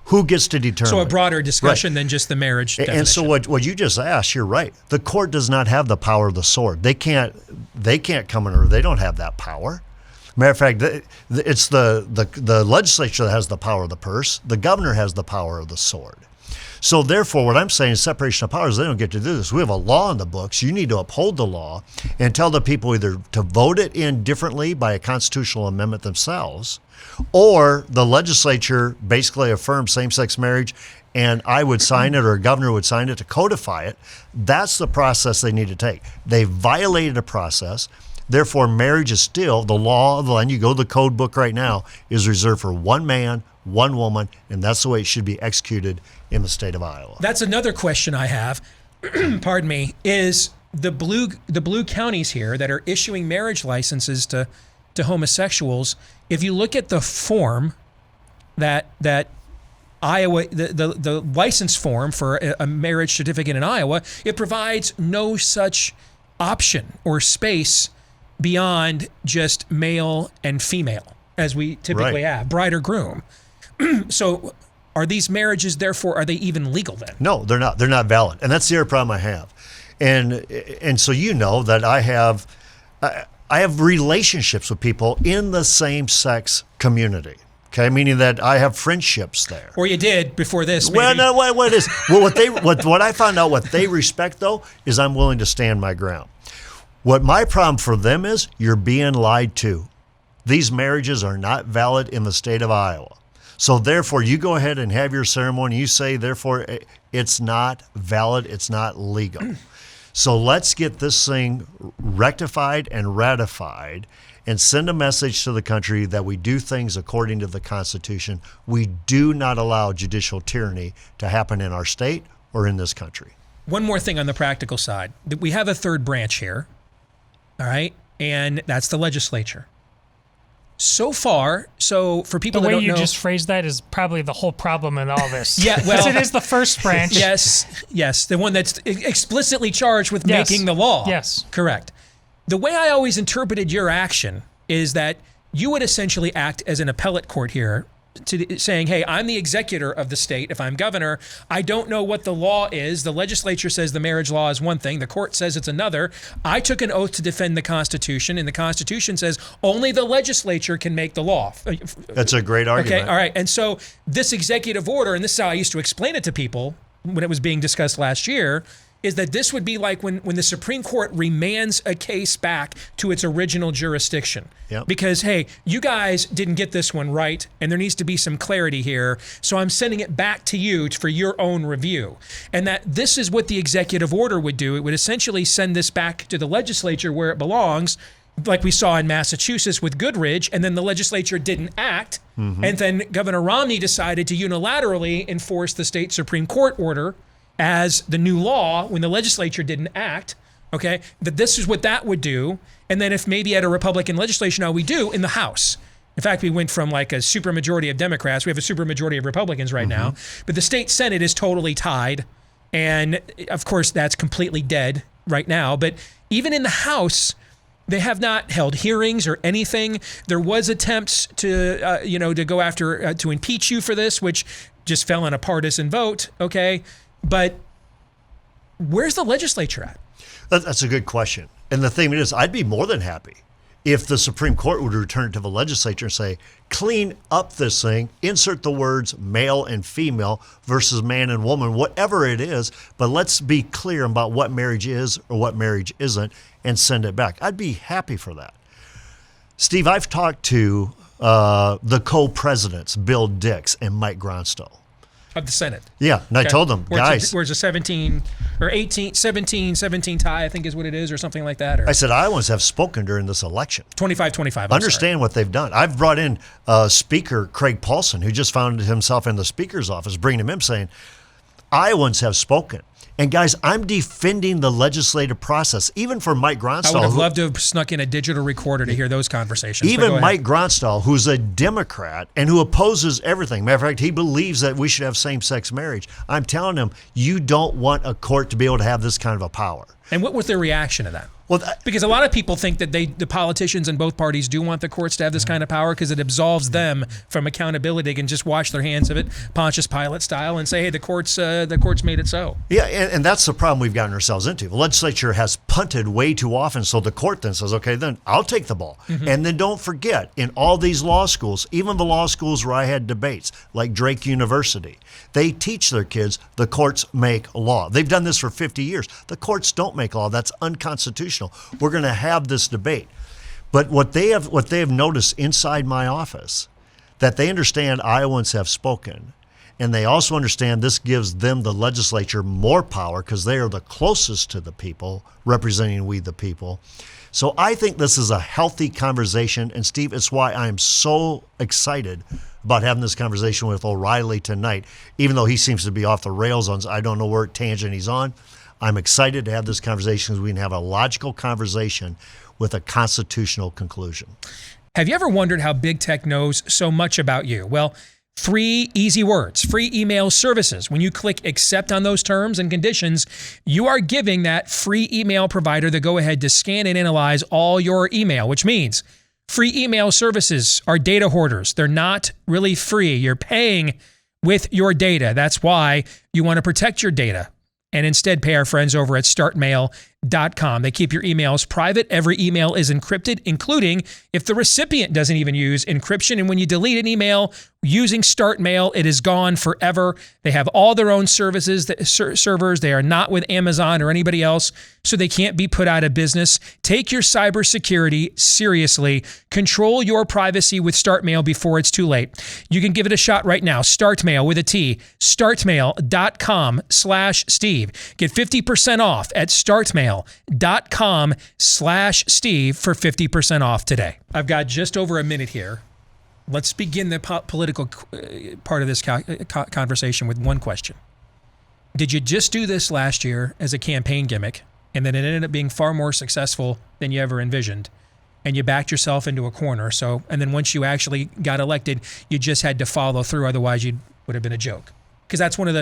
Who gets to determine? So a broader discussion than just the marriage definition. And so what you just asked, you're right. The court does not have the power of the sword. They can't come in, or they don't have that power. Matter of fact, it's the legislature that has the power of the purse. The governor has the power of the sword. So therefore, what I'm saying is separation of powers. They don't get to do this. We have a law in the books. You need to uphold the law and tell the people either to vote it in differently by a constitutional amendment themselves, or the legislature basically affirms same-sex marriage and I would sign it or a governor would sign it to codify it. That's the process they need to take. They violated a process. Therefore, marriage is still the law of the land. You go to the code book right now, is reserved for one man, one woman, and that's the way it should be executed in the state of Iowa. That's another question I have. Pardon me. Is the blue counties here that are issuing marriage licenses to homosexuals? If you look at the form that Iowa, the license form for a marriage certificate in Iowa, it provides no such option or space beyond just male and female, as we typically have, bride or groom. So are these marriages, therefore, are they even legal then? No, they're not. They're not valid. And that's the other problem I have. And so you know that I have relationships with people in the same-sex community. Okay, meaning that I have friendships there. Or you did before this, maybe. Well, no, what is? Well, what I found out, what they respect though, is I'm willing to stand my ground. What my problem for them is, you're being lied to. These marriages are not valid in the state of Iowa. So therefore, you go ahead and have your ceremony. You say, therefore, it's not valid. It's not legal. So let's get this thing rectified and ratified and send a message to the country that we do things according to the Constitution. We do not allow judicial tyranny to happen in our state or in this country. One more thing on the practical side. We have a third branch here, all right? And that's the legislature. So far, so for people that don't know... The way you just phrased that is probably the whole problem in all this. Yeah, well... it is the first branch. Yes, the one that's explicitly charged with making the law. Yes. Correct. The way I always interpreted your action is that you would essentially act as an appellate court here, saying, hey, I'm the executor of the state. If I'm governor, I don't know what the law is. The legislature says the marriage law is one thing. The court says it's another. I took an oath to defend the Constitution, and the Constitution says only the legislature can make the law. That's a great argument. Okay, all right. And so this executive order, and this is how I used to explain it to people when it was being discussed last year, is that this would be like when the Supreme Court remands a case back to its original jurisdiction. Yep. Because, hey, you guys didn't get this one right, and there needs to be some clarity here, so I'm sending it back to you for your own review. And that this is what the executive order would do. It would essentially send this back to the legislature where it belongs, like we saw in Massachusetts with Goodridge, and then the legislature didn't act, and then Governor Romney decided to unilaterally enforce the state Supreme Court order as the new law when the legislature didn't act, okay, that this is what that would do. And then if maybe at a Republican legislation, now we do in the House. In fact, we went from like a supermajority of Democrats. We have a supermajority of Republicans right now. But the state Senate is totally tied. And of course, that's completely dead right now. But even in the House, they have not held hearings or anything. There was attempts to, to go after, to impeach you for this, which just fell on a partisan vote, okay? But where's the legislature at? That's a good question. And the thing is, I'd be more than happy if the Supreme Court would return it to the legislature and say, clean up this thing, insert the words male and female versus man and woman, whatever it is, but let's be clear about what marriage is or what marriage isn't and send it back. I'd be happy for that. Steve, I've talked to the co-presidents, Bill Dix and Mike Gronstall. Of the Senate. Yeah, and I told them, guys. Where's a 17 or 18, 17 tie, I think is what it is, or something like that. Or I said, Iowans have spoken during this election. 25-25. Understand what they've done. I've brought in Speaker Craig Paulson, who just found himself in the Speaker's office, bringing him in saying, Iowans have spoken. And guys, I'm defending the legislative process, even for Mike Gronstall. I would have loved to have snuck in a digital recorder to hear those conversations. Even Mike Gronstall, who's a Democrat and who opposes everything. Matter of fact, he believes that we should have same-sex marriage. I'm telling him, you don't want a court to be able to have this kind of a power. And what was their reaction to that? Well, Because a lot of people think that the politicians in both parties do want the courts to have this kind of power because it absolves them from accountability. They can just wash their hands of it, Pontius Pilate style, and say, hey, the courts made it so. yeah, and that's the problem we've gotten ourselves into. The legislature has punted way too often, so the court then says, okay, then I'll take the ball. And then don't forget, in all these law schools, even the law schools where I had debates, like Drake University, they teach their kids the courts make law. They've done this for 50 years. The courts don't make law. That's unconstitutional. We're going to have this debate. But what they have noticed inside my office, that they understand Iowans have spoken, and they also understand this gives them, the legislature, more power because they are the closest to the people, representing we the people. So I think this is a healthy conversation. And Steve, it's why I am so excited about having this conversation with O'Reilly tonight, even though he seems to be off the rails on, I don't know where tangent he's on. I'm excited to have this conversation because we can have a logical conversation with a constitutional conclusion. Have you ever wondered how big tech knows so much about you? Well, 3 easy words: free email services. When you click accept on those terms and conditions, you are giving that free email provider the go-ahead to scan and analyze all your email, which means free email services are data hoarders. They're not really free. You're paying with your data. That's why you want to protect your data and instead pay our friends over at startmail.com. They keep your emails private. Every email is encrypted, including if the recipient doesn't even use encryption. And when you delete an email using StartMail, it is gone forever. They have all their own services, servers. They are not with Amazon or anybody else, so they can't be put out of business. Take your cybersecurity seriously. Control your privacy with StartMail before it's too late. You can give it a shot right now. StartMail with a T. StartMail.com/Steve. Get 50% off at StartMail.com/Steve for 50% off today. I've got just over a minute here. Let's begin the political part of this conversation with one question. Did you just do this last year as a campaign gimmick, and then it ended up being far more successful than you ever envisioned, and you backed yourself into a corner? So, and then once you actually got elected, you just had to follow through, otherwise you would have been a joke. Because that's one of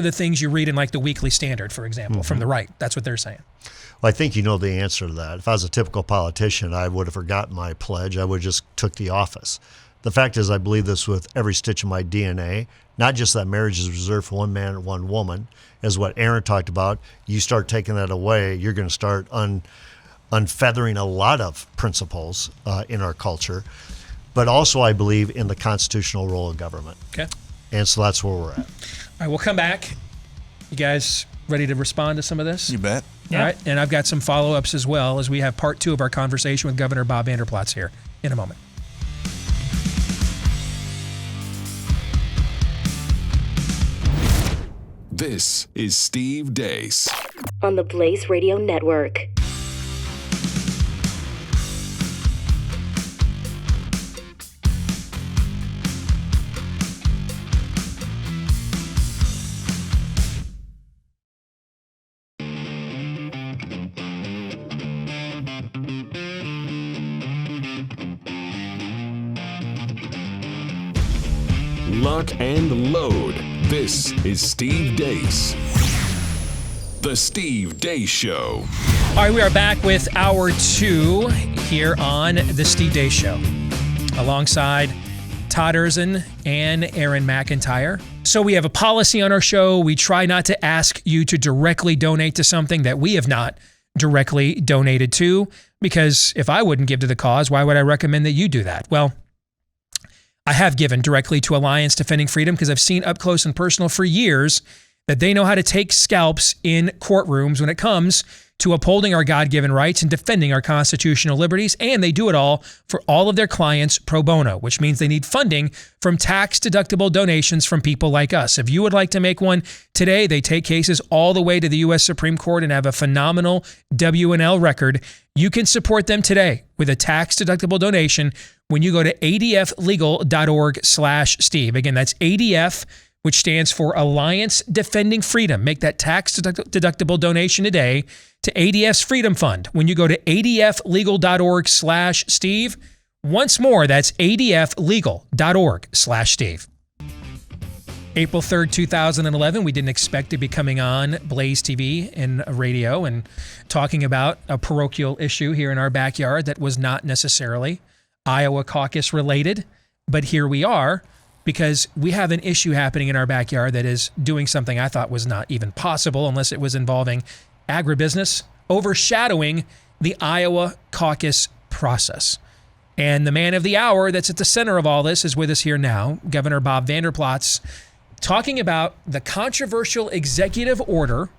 the things you read in like the Weekly Standard, for example, from the right. That's what they're saying. Well, I think you know the answer to that. If I was a typical politician, I would have forgotten my pledge. I would have just took the office. The fact is, I believe this with every stitch of my DNA, not just that marriage is reserved for one man and one woman, as what Aaron talked about. You start taking that away, you're going to start unfeathering a lot of principles in our culture. But also, I believe in the constitutional role of government. Okay. And so that's where we're at. All right, we'll come back. You guys ready to respond to some of this? You bet. Yeah. All right, and I've got some follow-ups as well, as we have part 2 of our conversation with Governor Bob Vander Plaats here in a moment. This is Steve Deace on the Blaze Radio Network. Lock and load. This is Steve Deace. The Steve Deace Show. All right, we are back with hour 2 here on the Steve Deace Show, alongside Todd Erzin and Aaron McIntyre. So we have a policy on our show. We try not to ask you to directly donate to something that we have not directly donated to, because if I wouldn't give to the cause, why would I recommend that you do that? Well, I have given directly to Alliance Defending Freedom because I've seen up close and personal for years that they know how to take scalps in courtrooms when it comes to upholding our God-given rights and defending our constitutional liberties, and they do it all for all of their clients pro bono, which means they need funding from tax-deductible donations from people like us. If you would like to make one today, they take cases all the way to the U.S. Supreme Court and have a phenomenal W&L record. You can support them today with a tax-deductible donation when you go to adflegal.org/Steve. Again, that's ADF, which stands for Alliance Defending Freedom. Make that tax-deductible donation today to ADF's Freedom Fund when you go to adflegal.org/Steve. Once more, that's adflegal.org/Steve. April 3rd, 2011, we didn't expect to be coming on BlazeTV and radio and talking about a parochial issue here in our backyard that was not necessarily Iowa caucus related. But here we are because we have an issue happening in our backyard that is doing something I thought was not even possible unless it was involving agribusiness, overshadowing the Iowa caucus process. And the man of the hour that's at the center of all this is with us here now, Governor Bob Vander Plaats, talking about the controversial executive order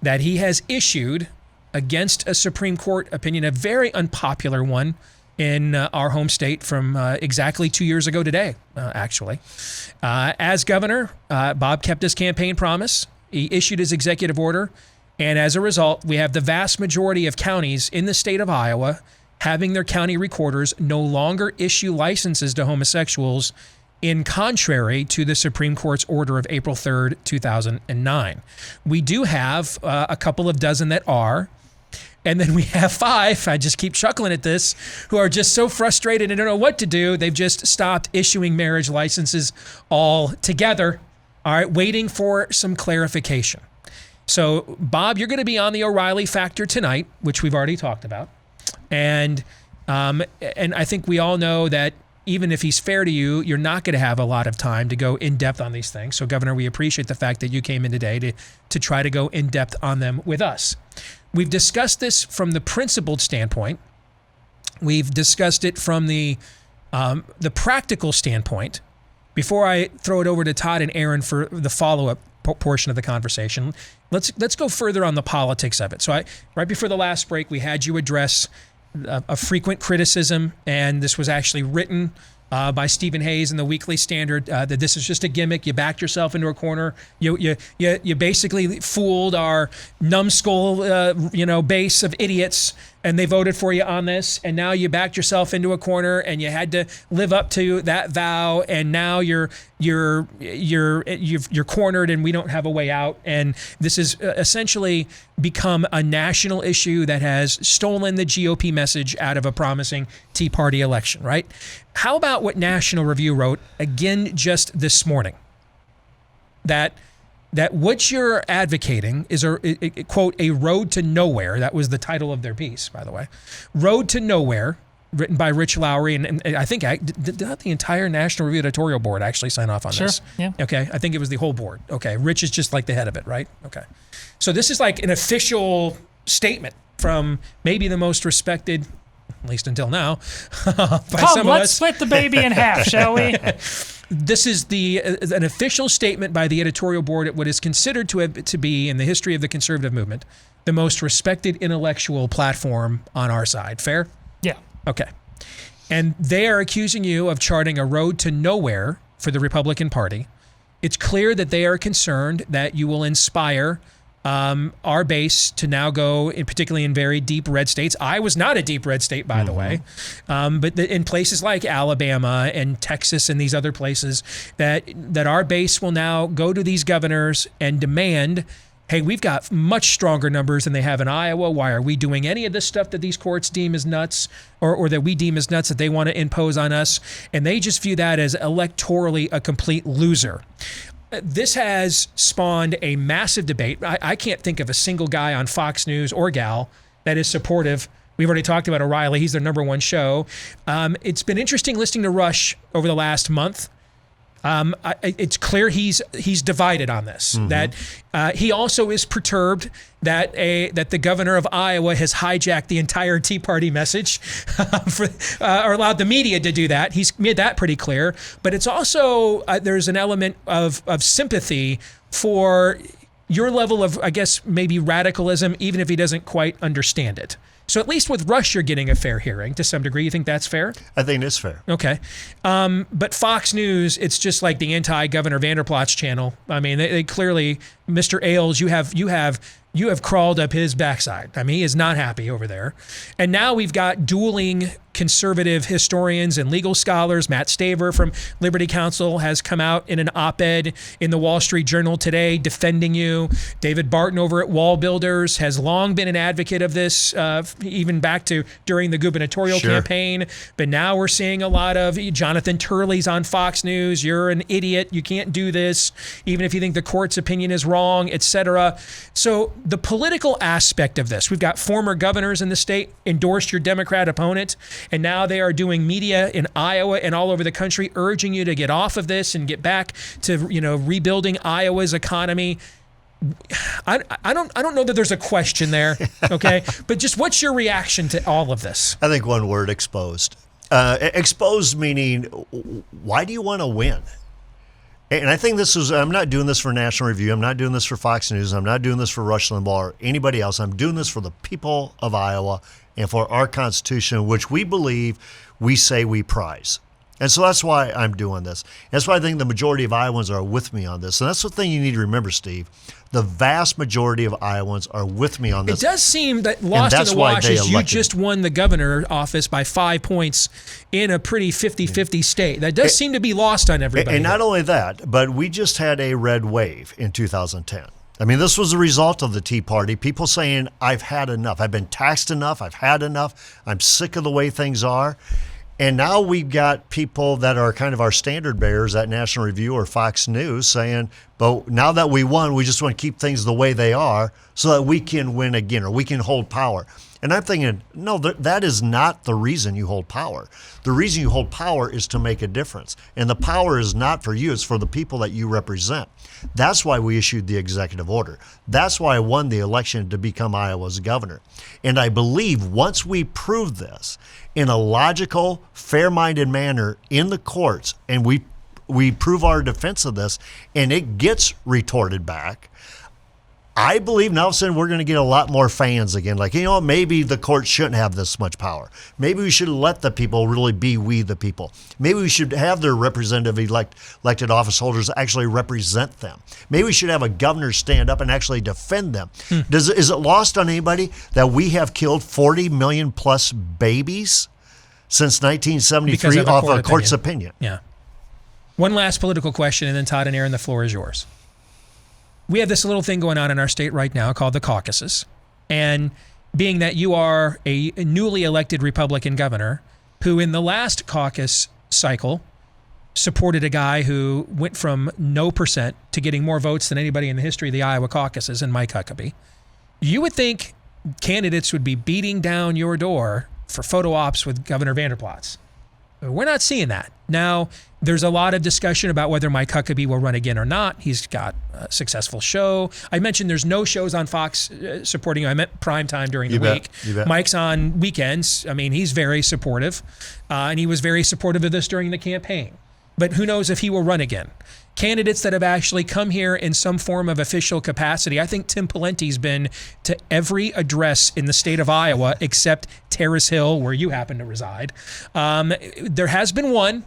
that he has issued against a Supreme Court opinion, a very unpopular one in our home state from exactly 2 years ago today, actually. As governor, Bob kept his campaign promise. He issued his executive order. And as a result, we have the vast majority of counties in the state of Iowa having their county recorders no longer issue licenses to homosexuals, in contrary to the Supreme Court's order of April 3rd, 2009. We do have a couple of dozen that are, and then we have 5, I just keep chuckling at this, who are just so frustrated and don't know what to do. They've just stopped issuing marriage licenses altogether, all right, waiting for some clarification. So, Bob, you're going to be on the O'Reilly Factor tonight, which we've already talked about. And I think we all know that even if he's fair to you, you're not going to have a lot of time to go in depth on these things. So, Governor, we appreciate the fact that you came in today to try to go in depth on them with us. We've discussed this from the principled standpoint. We've discussed it from the practical standpoint. Before I throw it over to Todd and Aaron for the follow-up portion of the conversation, let's go further on the politics of it. So right before the last break, we had you address a frequent criticism, and this was actually written by Stephen Hayes in the Weekly Standard, that this is just a gimmick. You backed yourself into a corner. You basically fooled our numbskull, base of idiots, and they voted for you on this. And now you backed yourself into a corner, and you had to live up to that vow. And now you're cornered, and we don't have a way out. And this has essentially become a national issue that has stolen the GOP message out of a promising Tea Party election, right? How about what National Review wrote again just this morning? That what you're advocating is quote, a road to nowhere. That was the title of their piece, by the way. Road to Nowhere, written by Rich Lowry. And I think, did the entire National Review editorial board actually sign off on this? Sure, yeah. Okay, I think it was the whole board. Okay, Rich is just like the head of it, right? Okay. So this is like an official statement from maybe the most respected, at least until now, by some of us. Let's split the baby in half, shall we? This is an official statement by the editorial board at what is considered to be, in the history of the conservative movement, the most respected intellectual platform on our side. Fair? Yeah. Okay. And they are accusing you of charting a road to nowhere for the Republican Party. It's clear that they are concerned that you will inspire our base to now go, particularly in very deep red states. I was not a deep red state, by the way, but in places like Alabama and Texas and these other places, that our base will now go to these governors and demand, hey, we've got much stronger numbers than they have in Iowa. Why are we doing any of this stuff that these courts deem as nuts, or that we deem as nuts that they want to impose on us? And they just view that as electorally a complete loser. This has spawned a massive debate. I can't think of a single guy on Fox News or gal that is supportive. We've already talked about O'Reilly. He's their number one show. It's been interesting listening to Rush over the last month. It's clear he's divided on this. That he also is perturbed that the governor of Iowa has hijacked the entire Tea Party message, or allowed the media to do that. He's made that pretty clear. But it's also there's an element of sympathy for your level of, I guess, maybe radicalism, even if he doesn't quite understand it. So at least with Rush, you're getting a fair hearing to some degree. You think that's fair? I think it's fair. Okay. But Fox News, it's just like the anti-Governor Vander Plaats channel. I mean, they clearly, Mr. Ailes, you have you have crawled up his backside. I mean, he is not happy over there. And now we've got dueling conservative historians and legal scholars. Matt Staver from Liberty Counsel has come out in an op-ed in the Wall Street Journal today defending you. David Barton over at Wall Builders has long been an advocate of this, even back to during the gubernatorial campaign. But now we're seeing a lot of Jonathan Turley's on Fox News. You're an idiot. You can't do this, even if you think the court's opinion is wrong, etc. So the political aspect of this, we've got former governors in the state endorsed your Democrat opponent, and now they are doing media in Iowa and all over the country urging you to get off of this and get back to, rebuilding Iowa's economy. I don't know that there's a question there, okay? But just what's your reaction to all of this? I think one word: exposed. Exposed meaning, why do you want to win? And I think I'm not doing this for National Review. I'm not doing this for Fox News. I'm not doing this for Rush Limbaugh or anybody else. I'm doing this for the people of Iowa and for our Constitution, which we believe, we say we prize. And so that's why I'm doing this. That's why I think the majority of Iowans are with me on this. And that's the thing you need to remember, Steve. The vast majority of Iowans are with me on this. It does seem that lost in the wash is you just won the governor office by 5 points in a pretty 50-50 state. That does seem to be lost on everybody. And not only that, but we just had a red wave in 2010. I mean, this was a result of the Tea Party. People saying, I've had enough. I've been taxed enough. I've had enough. I'm sick of the way things are. And now we've got people that are kind of our standard bearers at National Review or Fox News saying, but now that we won, we just want to keep things the way they are so that we can win again or we can hold power. And I'm thinking, no, that is not the reason you hold power. The reason you hold power is to make a difference. And the power is not for you, it's for the people that you represent. That's why we issued the executive order. That's why I won the election to become Iowa's governor. And I believe once we prove this in a logical, fair-minded manner in the courts, and we prove our defense of this, and it gets retorted back, I believe now all of a sudden we're going to get a lot more fans again. Like, maybe the court shouldn't have this much power. Maybe we should let the people really be we the people. Maybe we should have their representative elected office holders actually represent them. Maybe we should have a governor stand up and actually defend them. Is it lost on anybody that we have killed 40 million plus babies since 1973 off a court's opinion? Yeah. One last political question, and then Todd and Aaron, the floor is yours. We have this little thing going on in our state right now called the caucuses. And being that you are a newly elected Republican governor who in the last caucus cycle supported a guy who went from no percent to getting more votes than anybody in the history of the Iowa caucuses, and Mike Huckabee, you would think candidates would be beating down your door for photo ops with Governor Vander Plaats. We're not seeing that. Now, there's a lot of discussion about whether Mike Huckabee will run again or not. He's got a successful show. I mentioned there's no shows on Fox supporting him. I meant prime time during the week. Mike's on weekends. I mean, he's very supportive, and he was very supportive of this during the campaign. But who knows if he will run again. Candidates that have actually come here in some form of official capacity. I think Tim Pawlenty's been to every address in the state of Iowa except Terrace Hill, where you happen to reside. There has been one.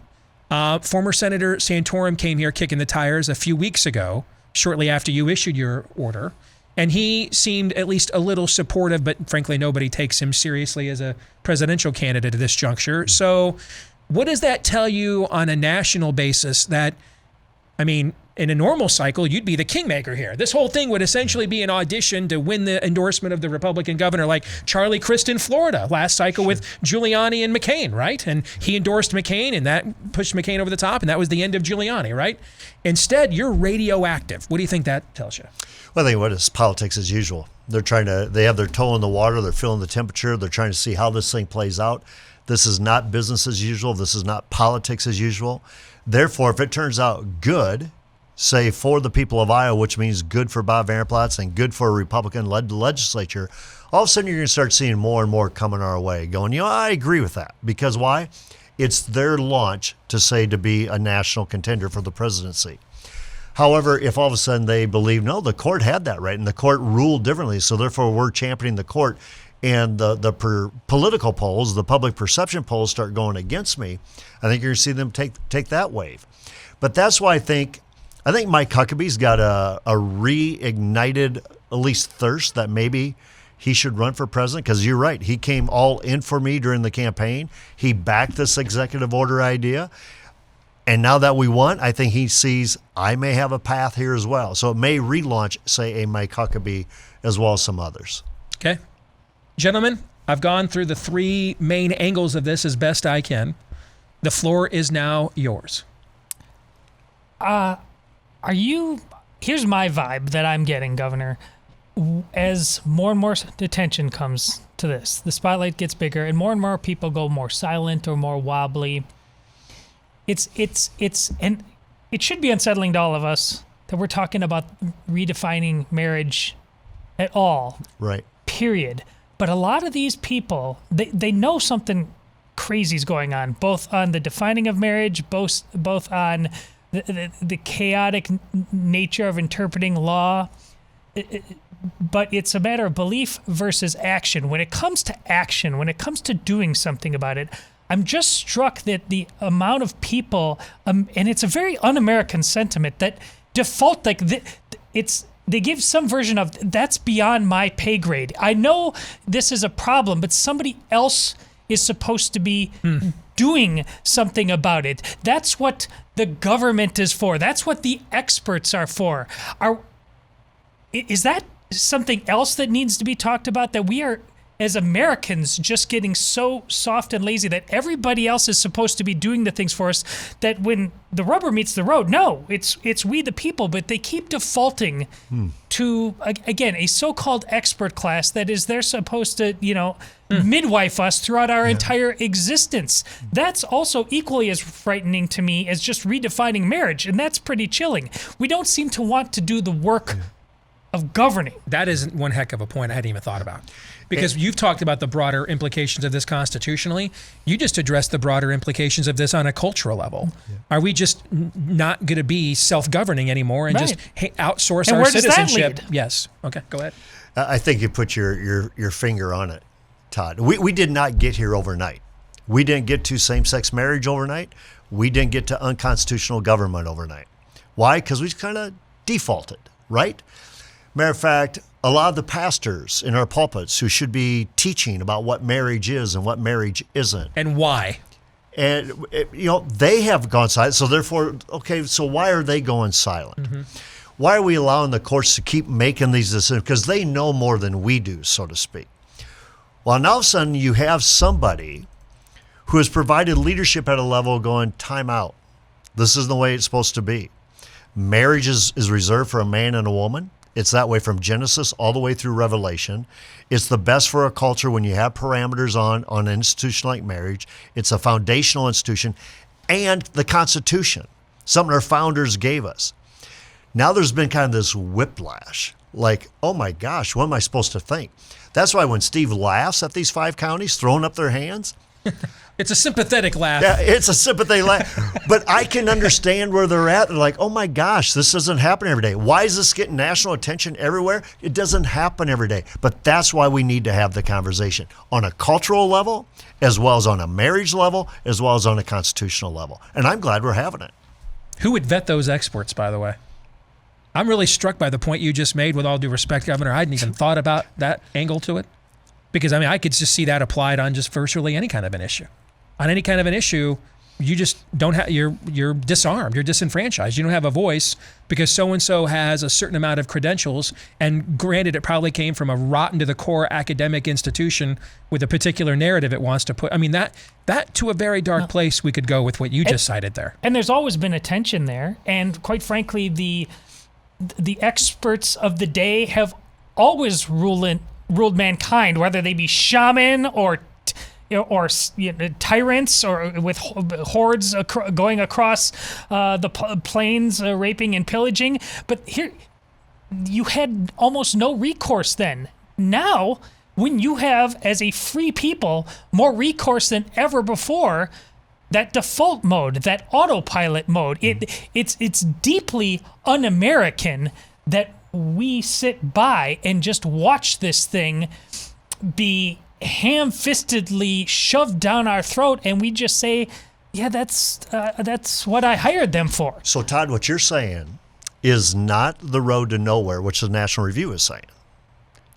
Former Senator Santorum came here kicking the tires a few weeks ago, shortly after you issued your order. And he seemed at least a little supportive, but frankly, nobody takes him seriously as a presidential candidate at this juncture. So what does that tell you on a national basis that, I mean, in a normal cycle, you'd be the kingmaker here. This whole thing would essentially be an audition to win the endorsement of the Republican governor, like Charlie Crist in Florida last cycle with Giuliani and McCain, right? And he endorsed McCain, and that pushed McCain over the top, and that was the end of Giuliani, right? Instead, you're radioactive. What do you think that tells you? Well, I think what is politics as usual. They have their toe in the water. They're feeling the temperature. They're trying to see how this thing plays out. This is not business as usual. This is not politics as usual. Therefore, if it turns out good, say for the people of Iowa, which means good for Bob Vander Plaats and good for a Republican-led legislature, all of a sudden you're going to start seeing more and more coming our way going, I agree with that. Because why? It's their launch to be a national contender for the presidency. However, if all of a sudden they believe, no, the court had that right and the court ruled differently, so therefore we're championing the court, and the political polls, the public perception polls start going against me, I think you're going to see them take that wave. But that's why I think Mike Huckabee's got a reignited at least thirst that maybe he should run for president? Because you're right. He came all in for me during the campaign. He backed this executive order idea. And now that we won, I think he sees I may have a path here as well. So it may relaunch, say, a Mike Huckabee as well as some others. Okay. Gentlemen, I've gone through the 3 main angles of this as best I can. The floor is now yours. Here's my vibe that I'm getting, Governor. As more and more attention comes to this, the spotlight gets bigger and more people go more silent or more wobbly. And it should be unsettling to all of us that we're talking about redefining marriage at all. Right. Period. But a lot of these people, they know something crazy is going on, both on the defining of marriage, both on the chaotic nature of interpreting law. But it's a matter of belief versus action. When it comes to action, when it comes to doing something about it, I'm just struck that the amount of people, and it's a very un-American sentiment, that default, like, they give some version of, that's beyond my pay grade. I know this is a problem, but somebody else is supposed to be doing something about it. That's what the government is for. That's what the experts are for. Is that something else that needs to be talked about, that we are, as Americans, just getting so soft and lazy that everybody else is supposed to be doing the things for us, that when the rubber meets the road, no, it's we the people, but they keep defaulting to, again, a so-called expert class that is they're supposed to, midwife us throughout our entire existence. That's also equally as frightening to me as just redefining marriage, and that's pretty chilling. We don't seem to want to do the work of governing. That is one heck of a point I hadn't even thought about. Because you've talked about the broader implications of this constitutionally. You just addressed the broader implications of this on a cultural level. Yeah. Are we just not going to be self-governing anymore and just outsource our citizenship? Does that lead? Yes. Okay, go ahead. I think you put your finger on it, Todd. We did not get here overnight. We didn't get to same-sex marriage overnight. We didn't get to unconstitutional government overnight. Why? Because we kind of defaulted, right? Matter of fact, a lot of the pastors in our pulpits who should be teaching about what marriage is and what marriage isn't. And why. And, they have gone silent. So therefore, okay, so why are they going silent? Mm-hmm. Why are we allowing the courts to keep making these decisions? Because they know more than we do, so to speak. Well, now all of a sudden you have somebody who has provided leadership at a level going, time out. This isn't the way it's supposed to be. Marriage is reserved for a man and a woman. It's that way from Genesis all the way through Revelation. It's the best for a culture when you have parameters on an institution like marriage. It's a foundational institution. And the Constitution, something our founders gave us. Now there's been kind of this whiplash. Like, oh my gosh, what am I supposed to think? That's why when Steve laughs at these 5 counties throwing up their hands, it's a sympathetic laugh. Yeah, it's a sympathetic laugh. But I can understand where they're at. They're like, oh my gosh, this doesn't happen every day. Why is this getting national attention everywhere? It doesn't happen every day. But that's why we need to have the conversation on a cultural level, as well as on a marriage level, as well as on a constitutional level. And I'm glad we're having it. Who would vet those experts, by the way? I'm really struck by the point you just made, with all due respect, Governor. I hadn't even thought about that angle to it. Because, I could just see that applied on just virtually any kind of an issue. On any kind of an issue, you just don't have, you're disarmed, you're disenfranchised. You don't have a voice because so-and-so has a certain amount of credentials, and granted, it probably came from a rotten to the core academic institution with a particular narrative it wants to put. That to a very dark place we could go with what you just cited there. And there's always been a tension there, and quite frankly, the experts of the day have always ruled mankind, whether they be shaman or tyrants, or with hordes going across the plains, raping and pillaging. But here, you had almost no recourse then. Now, when you have, as a free people, more recourse than ever before, that default mode, that autopilot mode, it's deeply un-American that we sit by and just watch this thing be ham-fistedly shoved down our throat, and we just say, yeah, that's what I hired them for. So, Todd, what you're saying is not the road to nowhere, which the National Review is saying.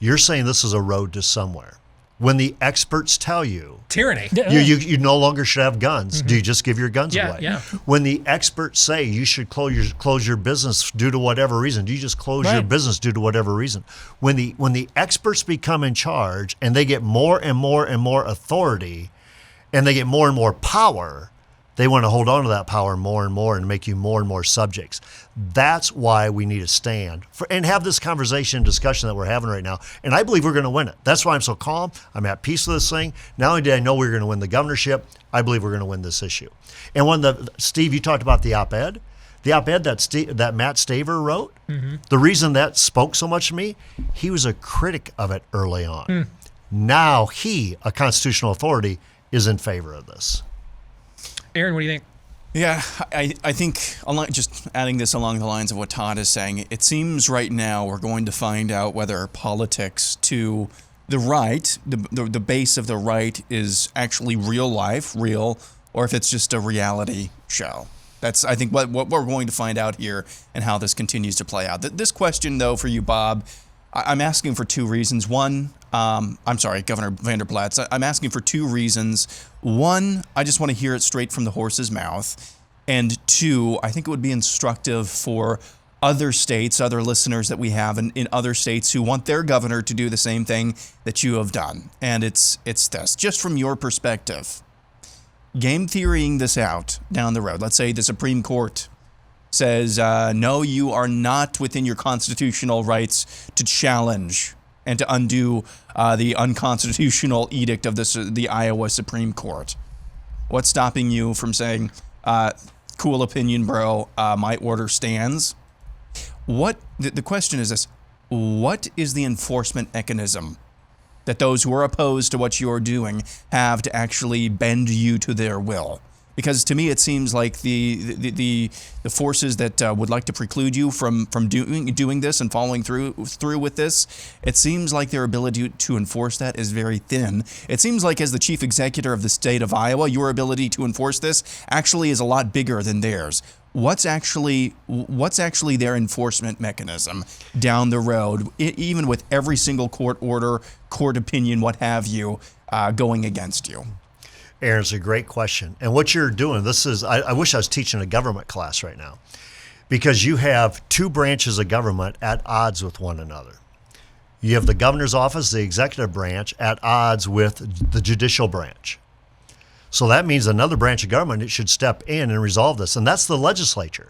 You're saying this is a road to somewhere. When the experts tell you Tyranny. you no longer should have guns, do you just give your guns away? Yeah. When the experts say you should close your business due to whatever reason, do you just close your business due to whatever reason? When the experts become in charge and they get more and more and more authority and they get more and more power, they want to hold on to that power more and more and make you more and more subjects. That's why we need to stand and have this conversation and discussion that we're having right now. And I believe we're going to win it. That's why I'm so calm. I'm at peace with this thing. Not only did I know we were going to win the governorship, I believe we're going to win this issue. And when Steve, you talked about the op-ed that Matt Staver wrote, the reason that spoke so much to me, he was a critic of it early on. Now he, a constitutional authority, is in favor of this. Aaron, what do you think? Yeah, I think just adding this along the lines of what Todd is saying, it seems right now we're going to find out whether politics to the right, the base of the right, is actually real, or if it's just a reality show. That's, I think, what we're going to find out here and how this continues to play out. This question, though, for you, Bob, I'm asking for two reasons. One, I'm sorry, Governor Vander Plaats. I'm asking for two reasons. One, I just want to hear it straight from the horse's mouth. And two, I think it would be instructive for other states, other listeners that we have in other states who want their governor to do the same thing that you have done. And it's this, just from your perspective, game theorying this out down the road. Let's say the Supreme Court says, no, you are not within your constitutional rights to challenge and to undo the unconstitutional edict of the Iowa Supreme Court. What's stopping you from saying, cool opinion, bro, my order stands? The question is this: what is the enforcement mechanism that those who are opposed to what you're doing have to actually bend you to their will? Because to me, it seems like the forces that would like to preclude you from doing this and following through with this, it seems like their ability to enforce that is very thin. It seems like as the chief executive of the state of Iowa, your ability to enforce this actually is a lot bigger than theirs. What's actually their enforcement mechanism down the road, even with every single court order, court opinion, what have you, going against you? Aaron, it's a great question. And what you're doing, I wish I was teaching a government class right now, because you have two branches of government at odds with one another. You have the governor's office, the executive branch, at odds with the judicial branch. So that means another branch of government should step in and resolve this, and that's the legislature.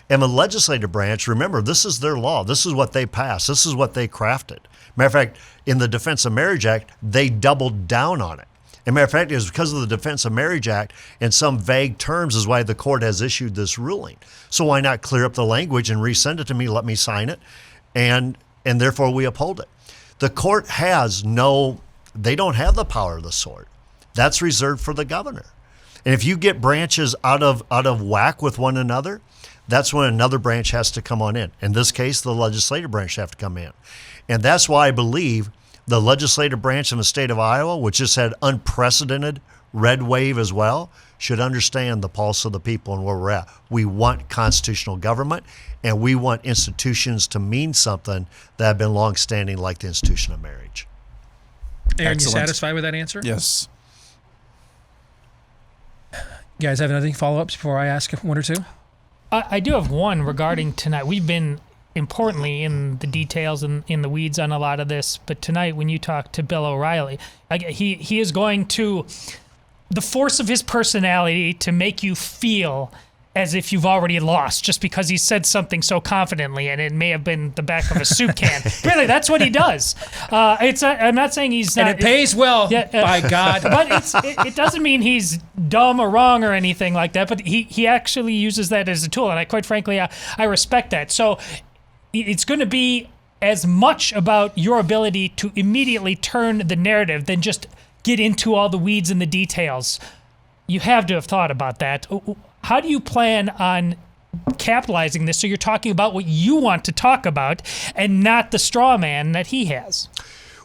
And the legislative branch, remember, this is their law. This is what they passed. This is what they crafted. Matter of fact, in the Defense of Marriage Act, they doubled down on it. As a matter of fact, it was because of the Defense of Marriage Act in some vague terms is why the court has issued this ruling. So why not clear up the language and resend it to me, let me sign it, and therefore we uphold it. The court they don't have the power of the sword. That's reserved for the governor. And if you get branches out of whack with one another, that's when another branch has to come on in. In this case, the legislative branch have to come in. And that's why I believe the legislative branch in the state of Iowa, which just had unprecedented red wave as well, should understand the pulse of the people and where we're at. We want constitutional government, and we want institutions to mean something that have been longstanding, like the institution of marriage. Aaron, Excellent. you satisfied with that answer? Yes. You guys have anything follow-ups before I ask one or two? I do have one regarding tonight. We've been importantly in the details and in the weeds on a lot of this, but tonight when you talk to Bill O'Reilly, he is going to, the force of his personality to make you feel as if you've already lost just because he said something so confidently, and it may have been the back of a soup can. Really, that's what he does. I'm not saying he's not. And it pays well, by God. But it doesn't mean he's dumb or wrong or anything like that, but he actually uses that as a tool, and quite frankly, I respect that. So it's going to be as much about your ability to immediately turn the narrative than just get into all the weeds and the details. You have to have thought about that. How do you plan on capitalizing this so you're talking about what you want to talk about and not the straw man that he has?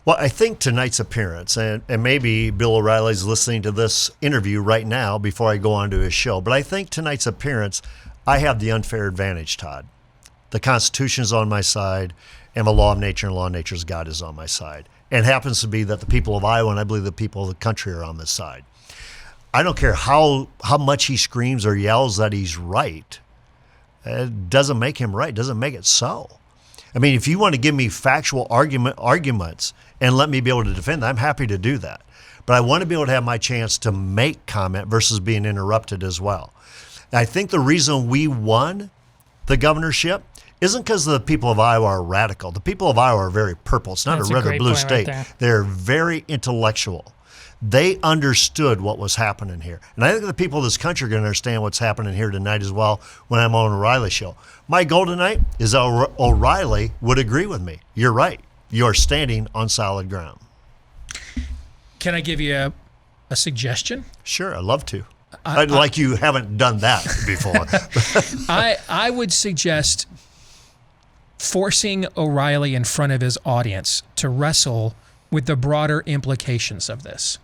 Well, I think tonight's appearance, and maybe Bill O'Reilly's listening to this interview right now before I go on to his show, but I think tonight's appearance, I have the unfair advantage, Todd. The Constitution's on my side, and the law of nature and law of nature's God is on my side. And it happens to be that the people of Iowa and I believe the people of the country are on this side. I don't care how much he screams or yells that he's right. It doesn't make him right. It doesn't make it so. I mean, if you want to give me factual arguments and let me be able to defend that, I'm happy to do that. But I want to be able to have my chance to make comment versus being interrupted as well. And I think the reason we won the governorship isn't because the people of Iowa are radical. The people of Iowa are very purple. It's not That's a a red or great blue point right state. there. They're very intellectual. They understood what was happening here. And I think the people of this country are going to understand what's happening here tonight as well when I'm on O'Reilly's show. My goal tonight is that O'Reilly would agree with me. You're right. You're standing on solid ground. Can I give you a suggestion? Sure, I'd love to. Like you haven't done that before. I would suggest forcing O'Reilly in front of his audience to wrestle with the broader implications of this,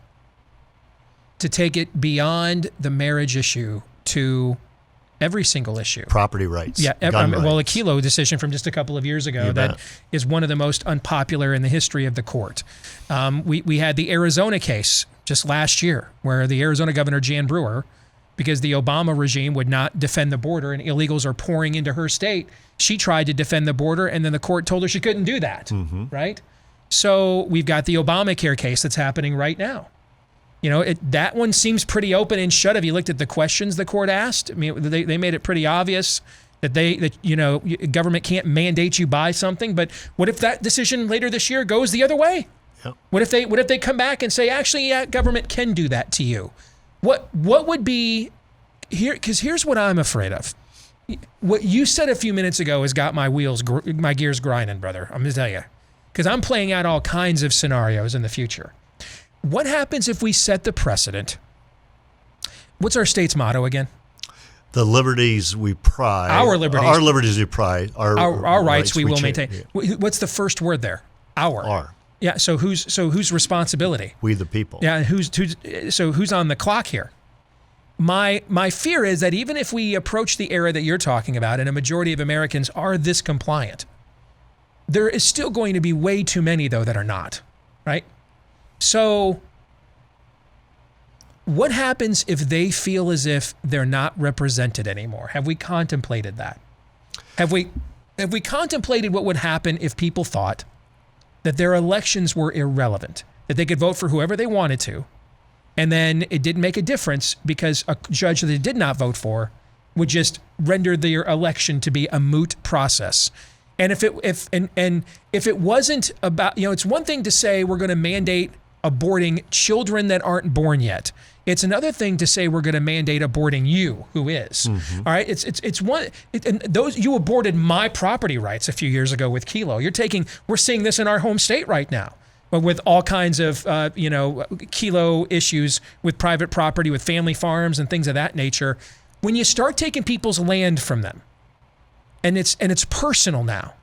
to take it beyond the marriage issue to every single issue. Property rights. Yeah, gun well, a rights. Kelo decision from just a couple of years ago You that bet. is one of the most unpopular in the history of the court. We had the Arizona case just last year where the Arizona governor, Jan Brewer, because the Obama regime would not defend the border and illegals are pouring into her state, she tried to defend the border and then the court told her she couldn't do that, right? So we've got the Obamacare case that's happening right now. You know, that one seems pretty open and shut. Have you looked at the questions the court asked? I mean, they made it pretty obvious that government can't mandate you buy something. But what if that decision later this year goes the other way? Yep. What if they come back and say, actually, yeah, government can do that to you? What would be here? Because here's what I'm afraid of. What you said a few minutes ago has got my gears grinding, brother. I'm gonna tell you, because I'm playing out all kinds of scenarios in the future. What happens if we set the precedent? What's our state's motto again? The liberties we pride. Our liberties. Our liberties we pride. Our rights we will change. maintain. What's the first word there? Our. Yeah. So whose responsibility? We the people. Yeah. Who's on the clock here? My fear is that even if we approach the era that you're talking about, and a majority of Americans are this compliant, there is still going to be way too many though that are not, right? So what happens if they feel as if they're not represented anymore? Have we contemplated that? Have we contemplated what would happen if people thought that their elections were irrelevant, that they could vote for whoever they wanted to, and then it didn't make a difference because a judge that they did not vote for would just render their election to be a moot process? And if it wasn't about, it's one thing to say we're going to mandate aborting children that aren't born yet. It's another thing to say we're going to mandate aborting you, who is. All right, and those, you aborted my property rights a few years ago with Kelo. We're seeing this in our home state right now, with all kinds of Kelo issues with private property, with family farms and things of that nature. When you start taking people's land from them, and it's personal now.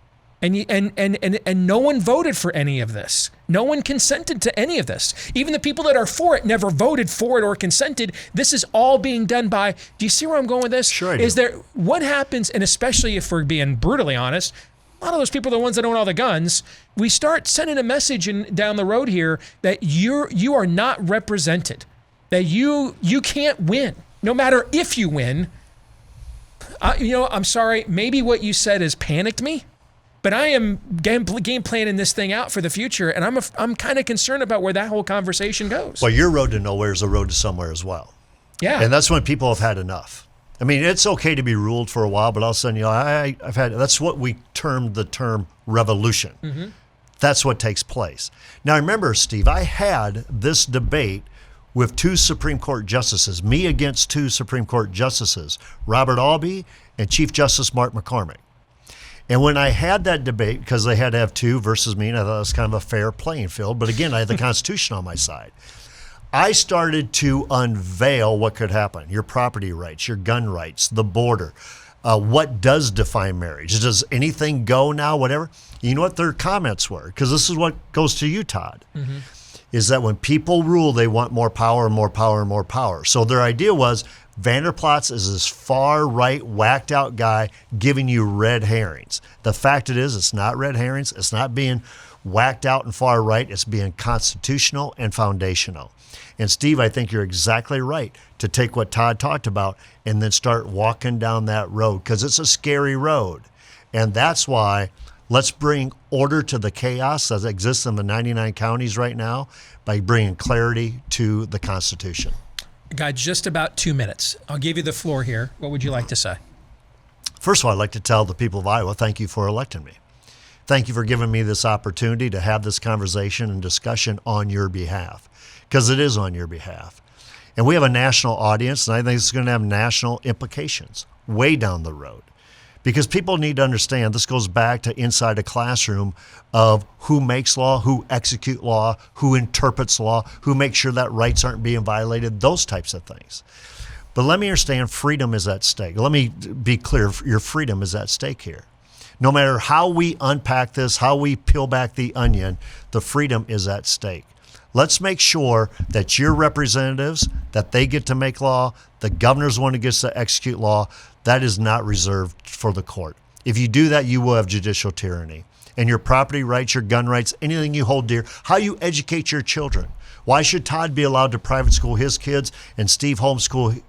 And no one voted for any of this. No one consented to any of this. Even the people that are for it never voted for it or consented. This is all being done by, do you see where I'm going with this? Sure I do. What happens, and especially if we're being brutally honest, a lot of those people are the ones that own all the guns. We start sending a message down the road here that you are not represented, that you can't win, no matter if you win. I'm sorry, maybe what you said has panicked me, but I am game planning this thing out for the future, and I'm kind of concerned about where that whole conversation goes. Well, your road to nowhere is a road to somewhere as well. Yeah. And that's when people have had enough. I mean, it's okay to be ruled for a while, but all of a sudden, I've had, that's what we termed the term revolution. That's what takes place. Now, remember, Steve, I had this debate with two Supreme Court justices, me against two Supreme Court justices, Robert Albee and Chief Justice Mark McCormick. And when I had that debate, because they had to have two versus me, and I thought it was kind of a fair playing field, but again, I had the Constitution on my side. I started to unveil what could happen, your property rights, your gun rights, the border. What does define marriage? Does anything go now, whatever? You know what their comments were? Because this is what goes to you, Todd, is that when people rule, they want more power and more power and more power. So their idea was Vander Plaats is this far right, whacked out guy giving you red herrings. The fact it's not red herrings. It's not being whacked out and far right. It's being constitutional and foundational. And Steve, I think you're exactly right to take what Todd talked about and then start walking down that road, because it's a scary road. And that's why let's bring order to the chaos that exists in the 99 counties right now by bringing clarity to the Constitution. Got just about 2 minutes. I'll give you the floor here. What would you like to say? First of all, I'd like to tell the people of Iowa, thank you for electing me. Thank you for giving me this opportunity to have this conversation and discussion on your behalf, because it is on your behalf. And we have a national audience, and I think it's going to have national implications way down the road. Because people need to understand, this goes back to inside a classroom of who makes law, who execute law, who interprets law, who makes sure that rights aren't being violated, those types of things. But let me understand, freedom is at stake. Let me be clear, your freedom is at stake here. No matter how we unpack this, how we peel back the onion, the freedom is at stake. Let's make sure that your representatives, that they get to make law, the governor's one who gets to execute law. That is not reserved for the court. If you do that, you will have judicial tyranny. And your property rights, your gun rights, anything you hold dear, how you educate your children. Why should Todd be allowed to private school his kids and Steve homeschool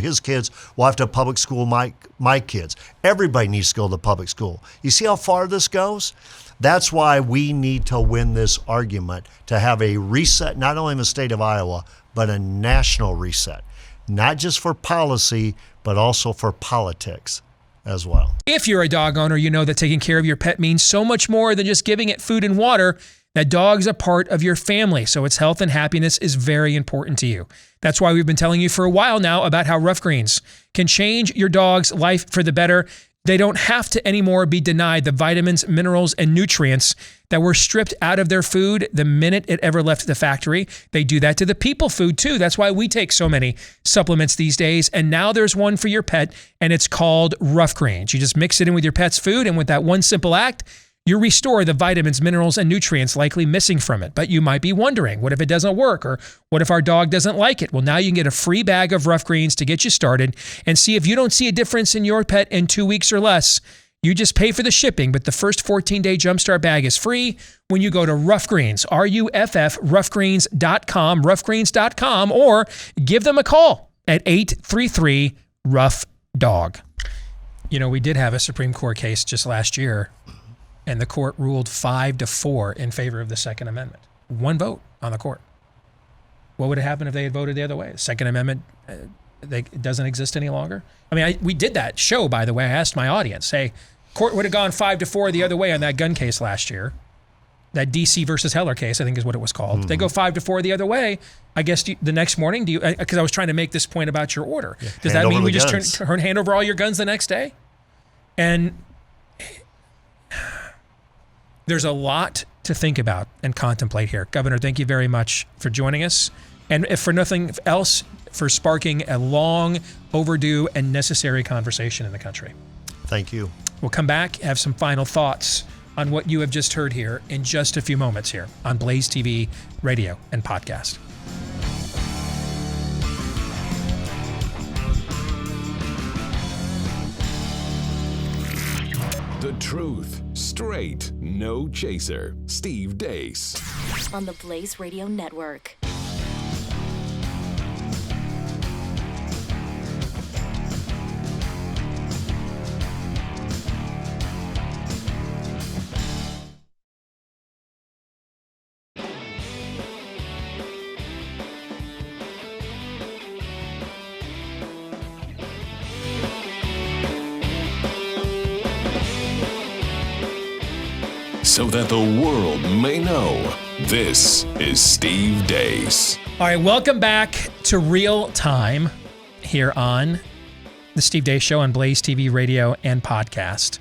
his kids while I have to public school my kids? Everybody needs to go to the public school. You see how far this goes? That's why we need to win this argument, to have a reset, not only in the state of Iowa, but a national reset, not just for policy, but also for politics as well. If you're a dog owner, you know that taking care of your pet means so much more than just giving it food and water. That dog's a part of your family, so its health and happiness is very important to you. That's why we've been telling you for a while now about how Rough Greens can change your dog's life for the better. They don't have to anymore be denied the vitamins, minerals, and nutrients that were stripped out of their food the minute it ever left the factory. They do that to the people food too. That's why we take so many supplements these days. And now there's one for your pet, and it's called Rough Greens. You just mix it in with your pet's food, and with that one simple act, you restore the vitamins, minerals, and nutrients likely missing from it. But you might be wondering, what if it doesn't work? Or what if our dog doesn't like it? Well, now you can get a free bag of Rough Greens to get you started and see if you don't see a difference in your pet in 2 weeks or less. You just pay for the shipping, but the first 14-day Jumpstart bag is free when you go to Rough Greens, RUFF, roughgreens.com, roughgreens.com, or give them a call at 833-ROUGH-DOG. You know, we did have a Supreme Court case just last year, and the court ruled 5-4 in favor of the Second Amendment. One vote on the court. What would have happened if they had voted the other way? The Second Amendment it doesn't exist any longer? I mean, we did that show, by the way. I asked my audience, hey, court would have gone 5-4 the other way on that gun case last year. That DC versus Heller case, I think is what it was called. Mm-hmm. They go 5-4 the other way. I guess the next morning, because I was trying to make this point about your order. Yeah, does that mean we just hand over all your guns the next day? And there's a lot to think about and contemplate here. Governor, thank you very much for joining us. And if for nothing else, for sparking a long overdue and necessary conversation in the country. Thank you. We'll come back, have some final thoughts on what you have just heard here in just a few moments here on Blaze TV, radio, and podcast. The truth, straight, no chaser. Steve Deace. On the Blaze Radio Network. So that the world may know, this is Steve Deace. All right, welcome back to Real Time here on the Steve Deace Show on Blaze TV, radio, and podcast.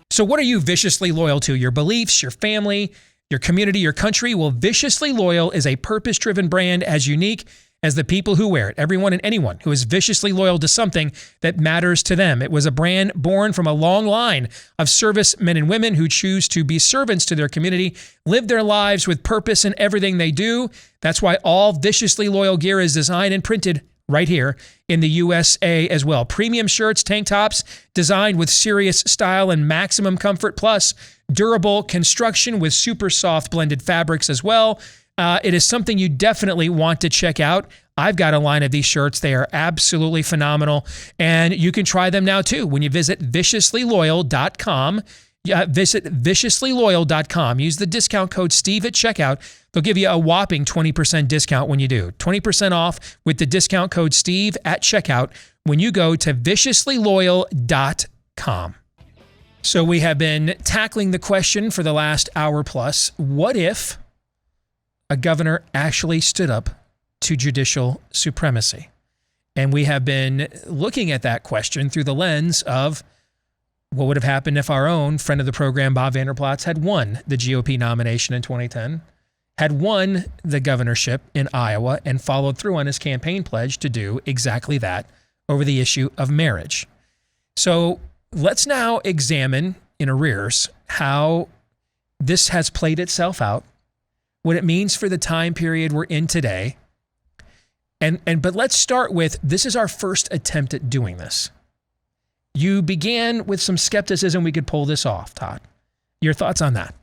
So what are you viciously loyal to? Your beliefs, your family, your community, your country? Well, Viciously Loyal is a purpose-driven brand as unique as the people who wear it. Everyone and anyone who is viciously loyal to something that matters to them. It was a brand born from a long line of service men and women who choose to be servants to their community, live their lives with purpose in everything they do. That's why all Viciously Loyal gear is designed and printed right here in the USA as well. Premium shirts, tank tops designed with serious style and maximum comfort, plus durable construction with super soft blended fabrics as well. It is something you definitely want to check out. I've got a line of these shirts. They are absolutely phenomenal. And you can try them now too when you visit viciouslyloyal.com. Visit viciouslyloyal.com. Use the discount code Steve at checkout. They'll give you a whopping 20% discount when you do. 20% off with the discount code Steve at checkout when you go to viciouslyloyal.com. So we have been tackling the question for the last hour plus. What if a governor actually stood up to judicial supremacy? And we have been looking at that question through the lens of what would have happened if our own friend of the program, Bob Vander Plaats, had won the GOP nomination in 2010, had won the governorship in Iowa, and followed through on his campaign pledge to do exactly that over the issue of marriage. So let's now examine in arrears how this has played itself out, what it means for the time period we're in today. But let's start with, this is our first attempt at doing this. You began with some skepticism we could pull this off, Todd. Your thoughts on that?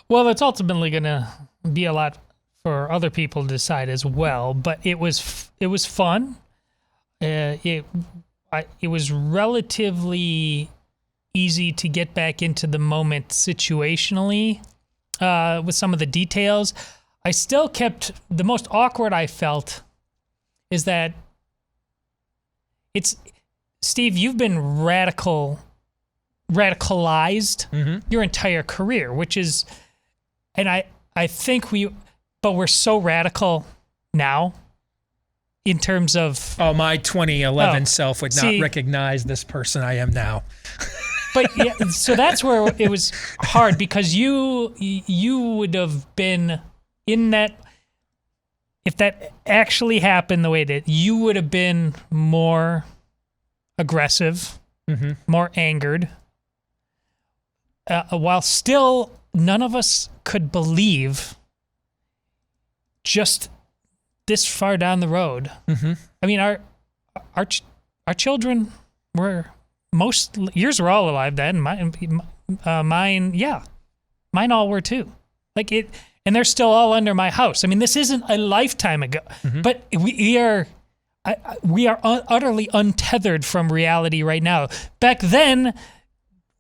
Well, it's ultimately going to be a lot for other people to decide as well, but it was fun. It was relatively easy to get back into the moment situationally with some of the details. I still kept, the most awkward I felt is that it's, Steve, you've been radicalized your entire career, which is, and I think we're so radical now in terms of... Oh, my 2011 self would not recognize this person I am now. But yeah, so that's where it was hard, because you would have been in that, if that actually happened the way it did, you would have been more aggressive, more angered, while still none of us could believe just this far down the road. I mean, our children were, yours were all alive then. Mine all were too. Like it, and they're still all under my house. I mean, this isn't a lifetime ago, but we are utterly untethered from reality right now. Back then,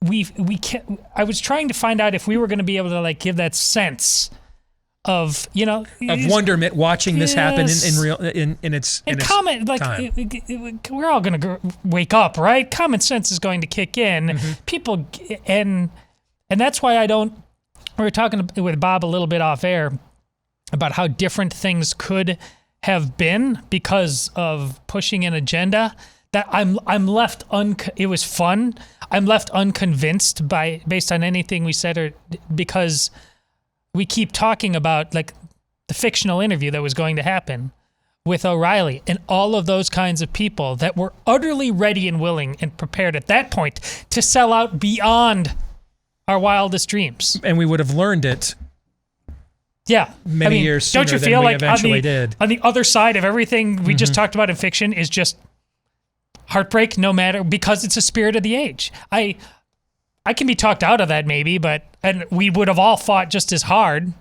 we can't. I was trying to find out if we were going to be able to like give that sense of, you know, of wonderment watching this happen in real in its comment like we're all going to wake up, right? Common sense is going to kick in. People, and that's why I don't. We were talking with Bob a little bit off air about how different things could have been because of pushing an agenda. That I'm left it was fun. I'm left unconvinced based on anything we said, or because we keep talking about like the fictional interview that was going to happen with O'Reilly and all of those kinds of people that were utterly ready and willing and prepared at that point to sell out beyond our wildest dreams. And we would have learned it. Yeah, many years sooner don't you feel than we like eventually did. On the other side of everything we just talked about in fiction is just heartbreak, no matter, because it's a spirit of the age. I can be talked out of that maybe, and we would have all fought just as hard.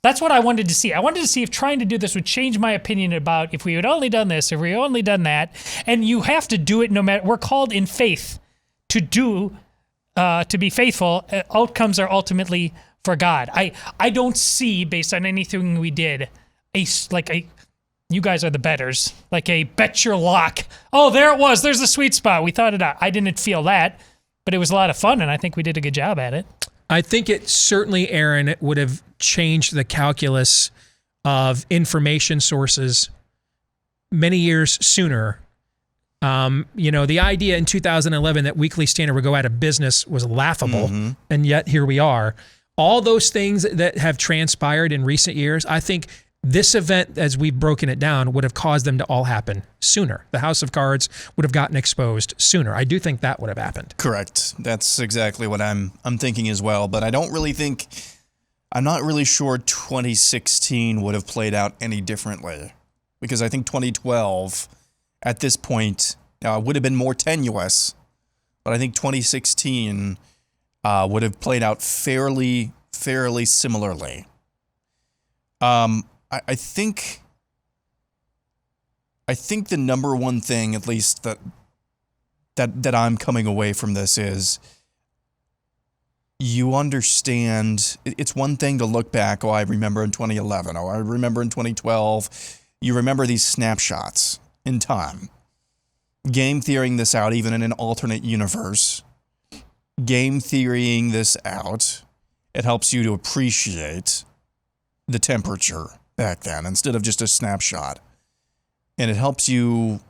That's what I wanted to see. I wanted to see if trying to do this would change my opinion about if we had only done this, if we had only done that. And you have to do it no matter. We're called in faith to do, to be faithful. Outcomes are ultimately for God. I don't see, based on anything we did, you guys are the betters, like a bet your lock. Oh, there it was. There's the sweet spot. We thought it out. I didn't feel that, but it was a lot of fun, and I think we did a good job at it. I think it certainly, Aaron, it would have changed the calculus of information sources many years sooner. The idea in 2011 that Weekly Standard would go out of business was laughable, and yet here we are. All those things that have transpired in recent years, I think this event, as we've broken it down, would have caused them to all happen sooner. The House of Cards would have gotten exposed sooner. I do think that would have happened. Correct. That's exactly what I'm thinking as well. But I don't really think, I'm not really sure 2016 would have played out any differently. because I think 2012 at this point would have been more tenuous, but I think 2016 would have played out fairly similarly. I think the number one thing, at least that I'm coming away from this, is you understand. It's one thing to look back. Oh, I remember in 2011. Oh, I remember in 2012. You remember these snapshots in time. Game theorying this out, even in an alternate universe. Game theorying this out, it helps you to appreciate the temperature back then instead of just a snapshot. And it helps you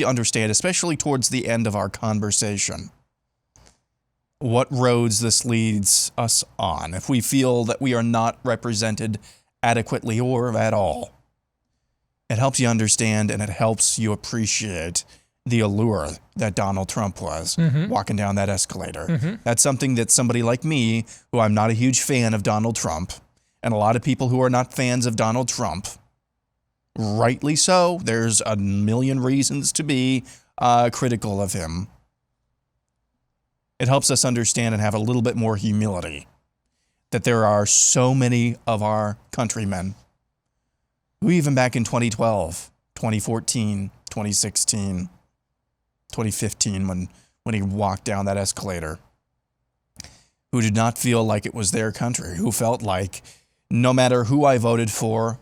understand, especially towards the end of our conversation, what roads this leads us on if we feel that we are not represented adequately or at all. It helps you understand, and it helps you appreciate the allure that Donald Trump was walking down that escalator. That's something that somebody like me, who I'm not a huge fan of Donald Trump, and a lot of people who are not fans of Donald Trump, rightly so, there's a million reasons to be critical of him. It helps us understand and have a little bit more humility that there are so many of our countrymen who even back in 2012, 2014, 2016, 2015, when he walked down that escalator, who did not feel like it was their country, who felt like no matter who I voted for,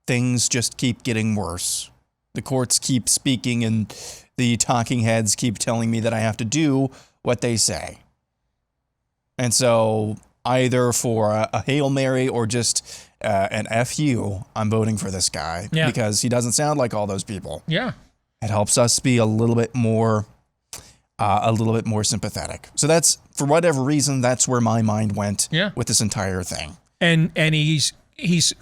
things just keep getting worse. The courts keep speaking and the talking heads keep telling me that I have to do what they say. And so either for a Hail Mary or just an FU, I'm voting for this guy because he doesn't sound like all those people. Yeah. It helps us be a little bit more sympathetic. So that's, for whatever reason, that's where my mind went with this entire thing. And he's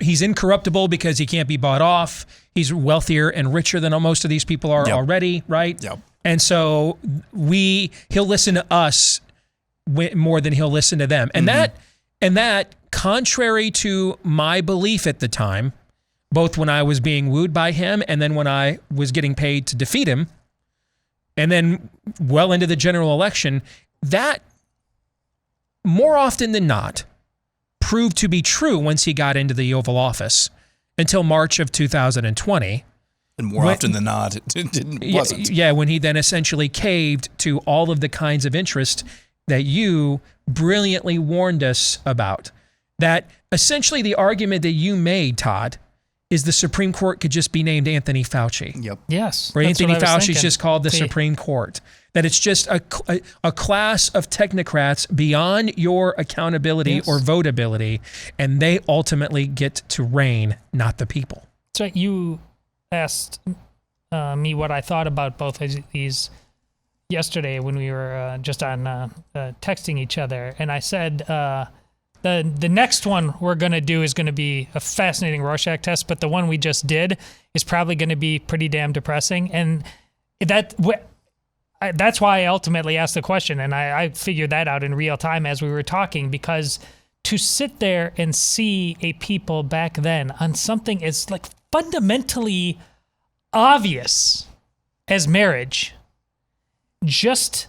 incorruptible because he can't be bought off. He's wealthier and richer than most of these people are already, right? Yep. And so he'll listen to us more than he'll listen to them. And that, contrary to my belief at the time, both when I was being wooed by him and then when I was getting paid to defeat him, and then well into the general election, that more often than not proved to be true once he got into the Oval Office until March of 2020. And more often than not, it wasn't. Yeah, when he then essentially caved to all of the kinds of interest that you brilliantly warned us about. That essentially the argument that you made, Todd, is the Supreme Court could just be named Anthony Fauci. Yep. Yes. Or Anthony Fauci's just called the Supreme Court. That it's just a class of technocrats beyond your accountability or votability, and they ultimately get to reign, not the people. So you asked me what I thought about both of these yesterday when we were just on texting each other, and I said the next one we're going to do is going to be a fascinating Rorschach test, but the one we just did is probably going to be pretty damn depressing, and that's why I ultimately asked the question, and I figured that out in real time as we were talking, because to sit there and see a people back then on something as like fundamentally obvious as marriage, just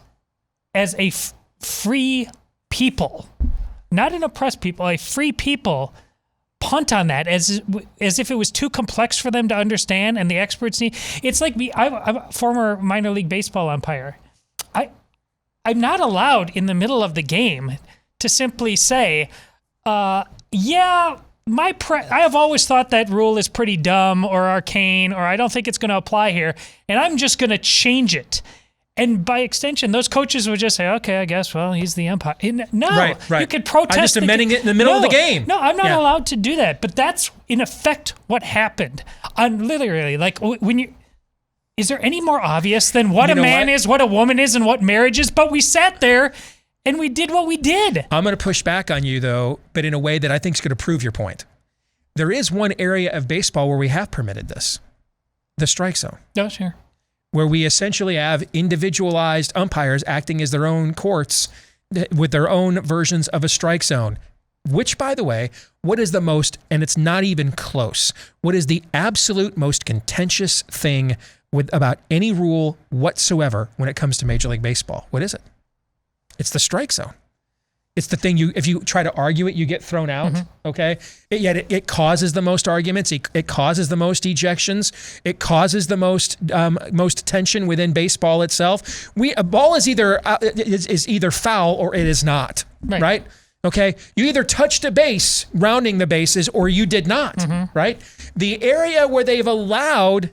as a free people, not an oppressed people, a free people, punt on that as if it was too complex for them to understand and the experts need. It's like me. I'm a former minor league baseball umpire. I'm not allowed in the middle of the game to simply say, I have always thought that rule is pretty dumb or arcane, or I don't think it's going to apply here, and I'm just going to change it. And by extension, those coaches would just say, okay, I guess, well, he's the umpire. No, right. You could protest. I'm just amending it in the middle of the game. No, I'm not allowed to do that. But that's, in effect, what happened. Literally, like, is there any more obvious than what a man is, what a woman is, and what marriage is? But we sat there and we did what we did. I'm going to push back on you, though, but in a way that I think is going to prove your point. There is one area of baseball where we have permitted this, the strike zone. Oh, sure. Where we essentially have individualized umpires acting as their own courts with their own versions of a strike zone. Which, by the way, what is the most, and it's not even close, what is the absolute most contentious thing about any rule whatsoever when it comes to Major League Baseball? What is it? It's the strike zone. It's the thing if you try to argue it, you get thrown out, okay? Yet it causes the most arguments. It causes the most ejections. It causes the most tension within baseball itself. A ball is either foul or it is not, right? Okay? You either touched a base, rounding the bases, or you did not, right? The area where they've allowed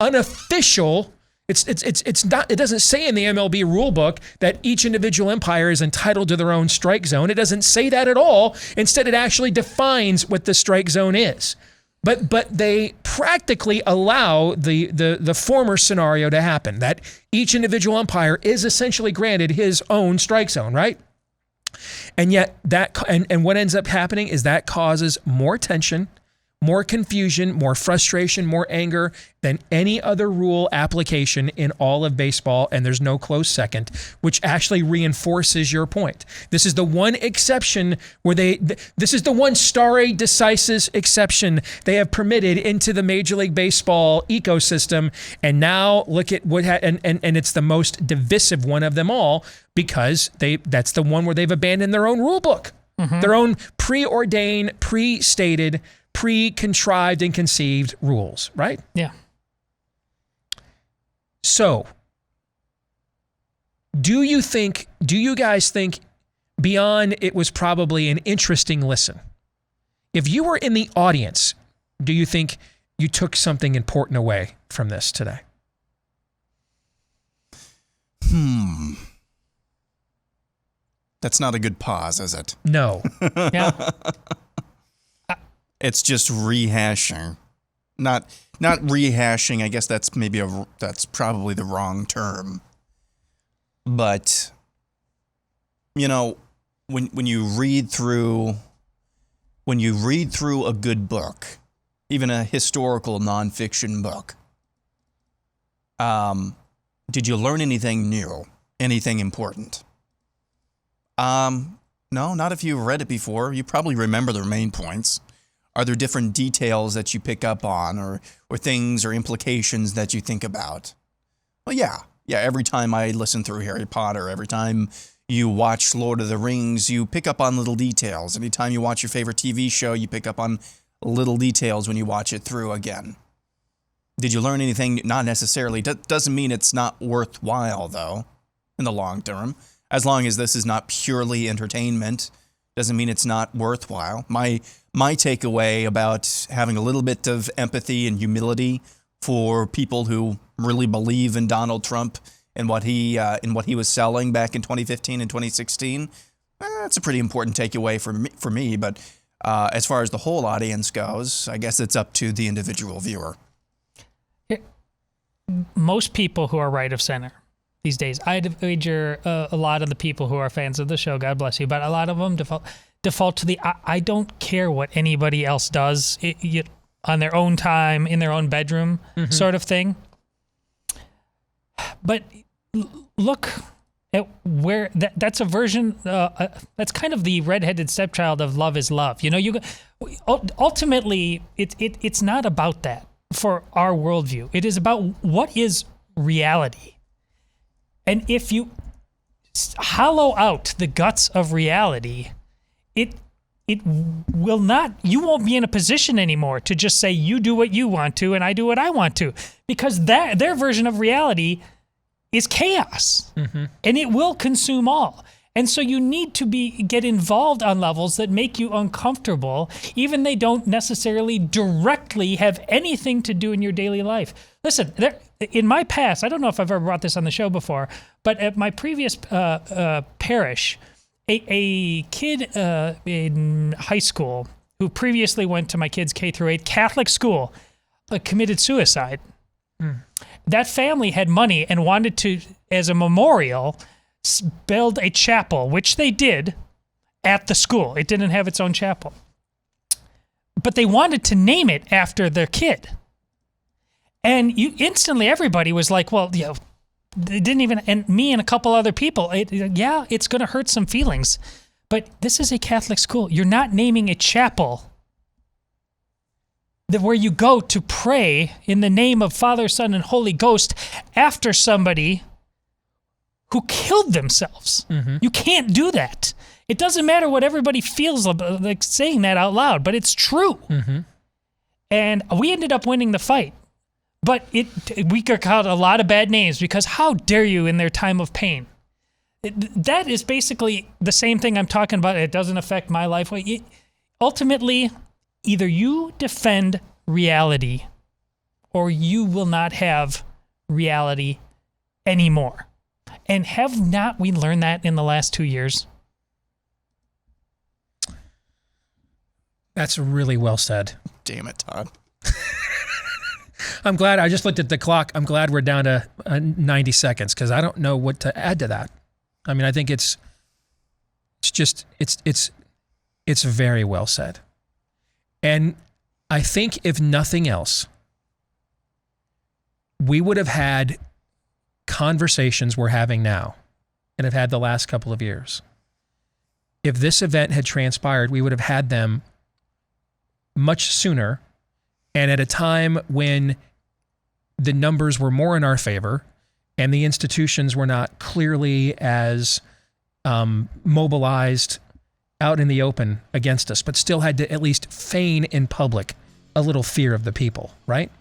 unofficial, it's not, it doesn't say in the MLB rule book that each individual umpire is entitled to their own strike zone. It doesn't say that at all. Instead, it actually defines what the strike zone is. But they practically allow the former scenario to happen, that each individual umpire is essentially granted his own strike zone, right? And yet and what ends up happening is that causes more tension, more confusion, more frustration, more anger than any other rule application in all of baseball, and there's no close second, which actually reinforces your point. This is the one exception where this is the one stare decisis exception they have permitted into the Major League Baseball ecosystem, and now look at and it's the most divisive one of them all, because that's the one where they've abandoned their own rule book, their own preordained, pre-stated, pre-contrived and conceived rules, right? Yeah. So, do you guys think, beyond it was probably an interesting listen, if you were in the audience, do you think you took something important away from this today? That's not a good pause, is it? No. Yeah. It's just rehashing. Not rehashing. I guess that's probably the wrong term. But when you read through a good book, even a historical nonfiction book, did you learn anything new? Anything important? No, not if you've read it before. You probably remember the main points. Are there different details that you pick up on, or things or implications that you think about? Well, yeah. Every time I listen through Harry Potter, every time you watch Lord of the Rings, you pick up on little details. Anytime you watch your favorite TV show, you pick up on little details when you watch it through again. Did you learn anything? Not necessarily. Doesn't mean it's not worthwhile, though, in the long term. As long as this is not purely entertainment, doesn't mean it's not worthwhile. My takeaway about having a little bit of empathy and humility for people who really believe in Donald Trump and what he was selling back in 2015 and 2016, that's a pretty important takeaway for me. But as far as the whole audience goes, I guess it's up to the individual viewer. Most people who are right of center these days, I'd wager a lot of the people who are fans of the show, God bless you, but a lot of them default to the I don't care what anybody else does on their own time, in their own bedroom sort of thing. But look at where that's a version, that's kind of the redheaded stepchild of Love is Love. Ultimately, it's not about that for our worldview. It is about what is reality. And if you hollow out the guts of reality, it will not, you won't be in a position anymore to just say you do what you want to and I do what I want to, because their version of reality is chaos, and it will consume all. And so you need to get involved on levels that make you uncomfortable, even they don't necessarily directly have anything to do in your daily life. Listen, in my past, I don't know if I've ever brought this on the show before, but at my previous parish, a kid in high school who previously went to my kids' K-8 Catholic school committed suicide. That family had money and wanted to, as a memorial, build a chapel, which they did at the school. It didn't have its own chapel. But they wanted to name it after their kid. And instantly everybody was like, well, they didn't even, and me and a couple other people, it's going to hurt some feelings. But this is a Catholic school. You're not naming a chapel where you go to pray in the name of Father, Son, and Holy Ghost after somebody who killed themselves. You can't do that. It doesn't matter what everybody feels like saying that out loud, but it's true. And we ended up winning the fight. But we got called a lot of bad names because how dare you in their time of pain? That is basically the same thing I'm talking about. It doesn't affect my life. Ultimately, either you defend reality or you will not have reality anymore. And have not we learned that in the last 2 years? That's really well said. Damn it, Todd. I'm glad I just looked at the clock. I'm glad we're down to 90 seconds because I don't know what to add to that. I mean, I think it's very well said. And I think if nothing else, we would have had conversations we're having now and have had the last couple of years. If this event had transpired, we would have had them much sooner and at a time when the numbers were more in our favor and the institutions were not clearly as mobilized out in the open against us, but still had to at least feign in public a little fear of the people, right?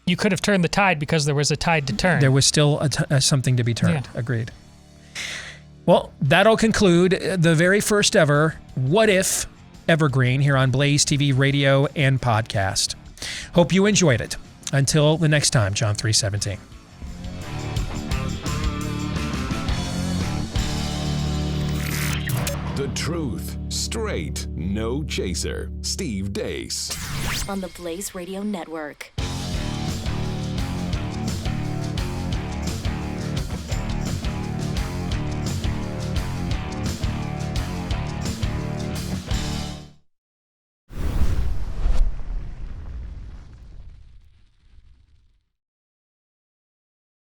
You could have turned the tide because there was a tide to turn. There was still something to be turned. Yeah. Agreed. Well, that'll conclude the very first ever What If Evergreen here on Blaze TV radio and podcast. Hope you enjoyed it. Until the next time, John 3:17. The truth, straight, no chaser. Steve Deace. On the Blaze Radio Network.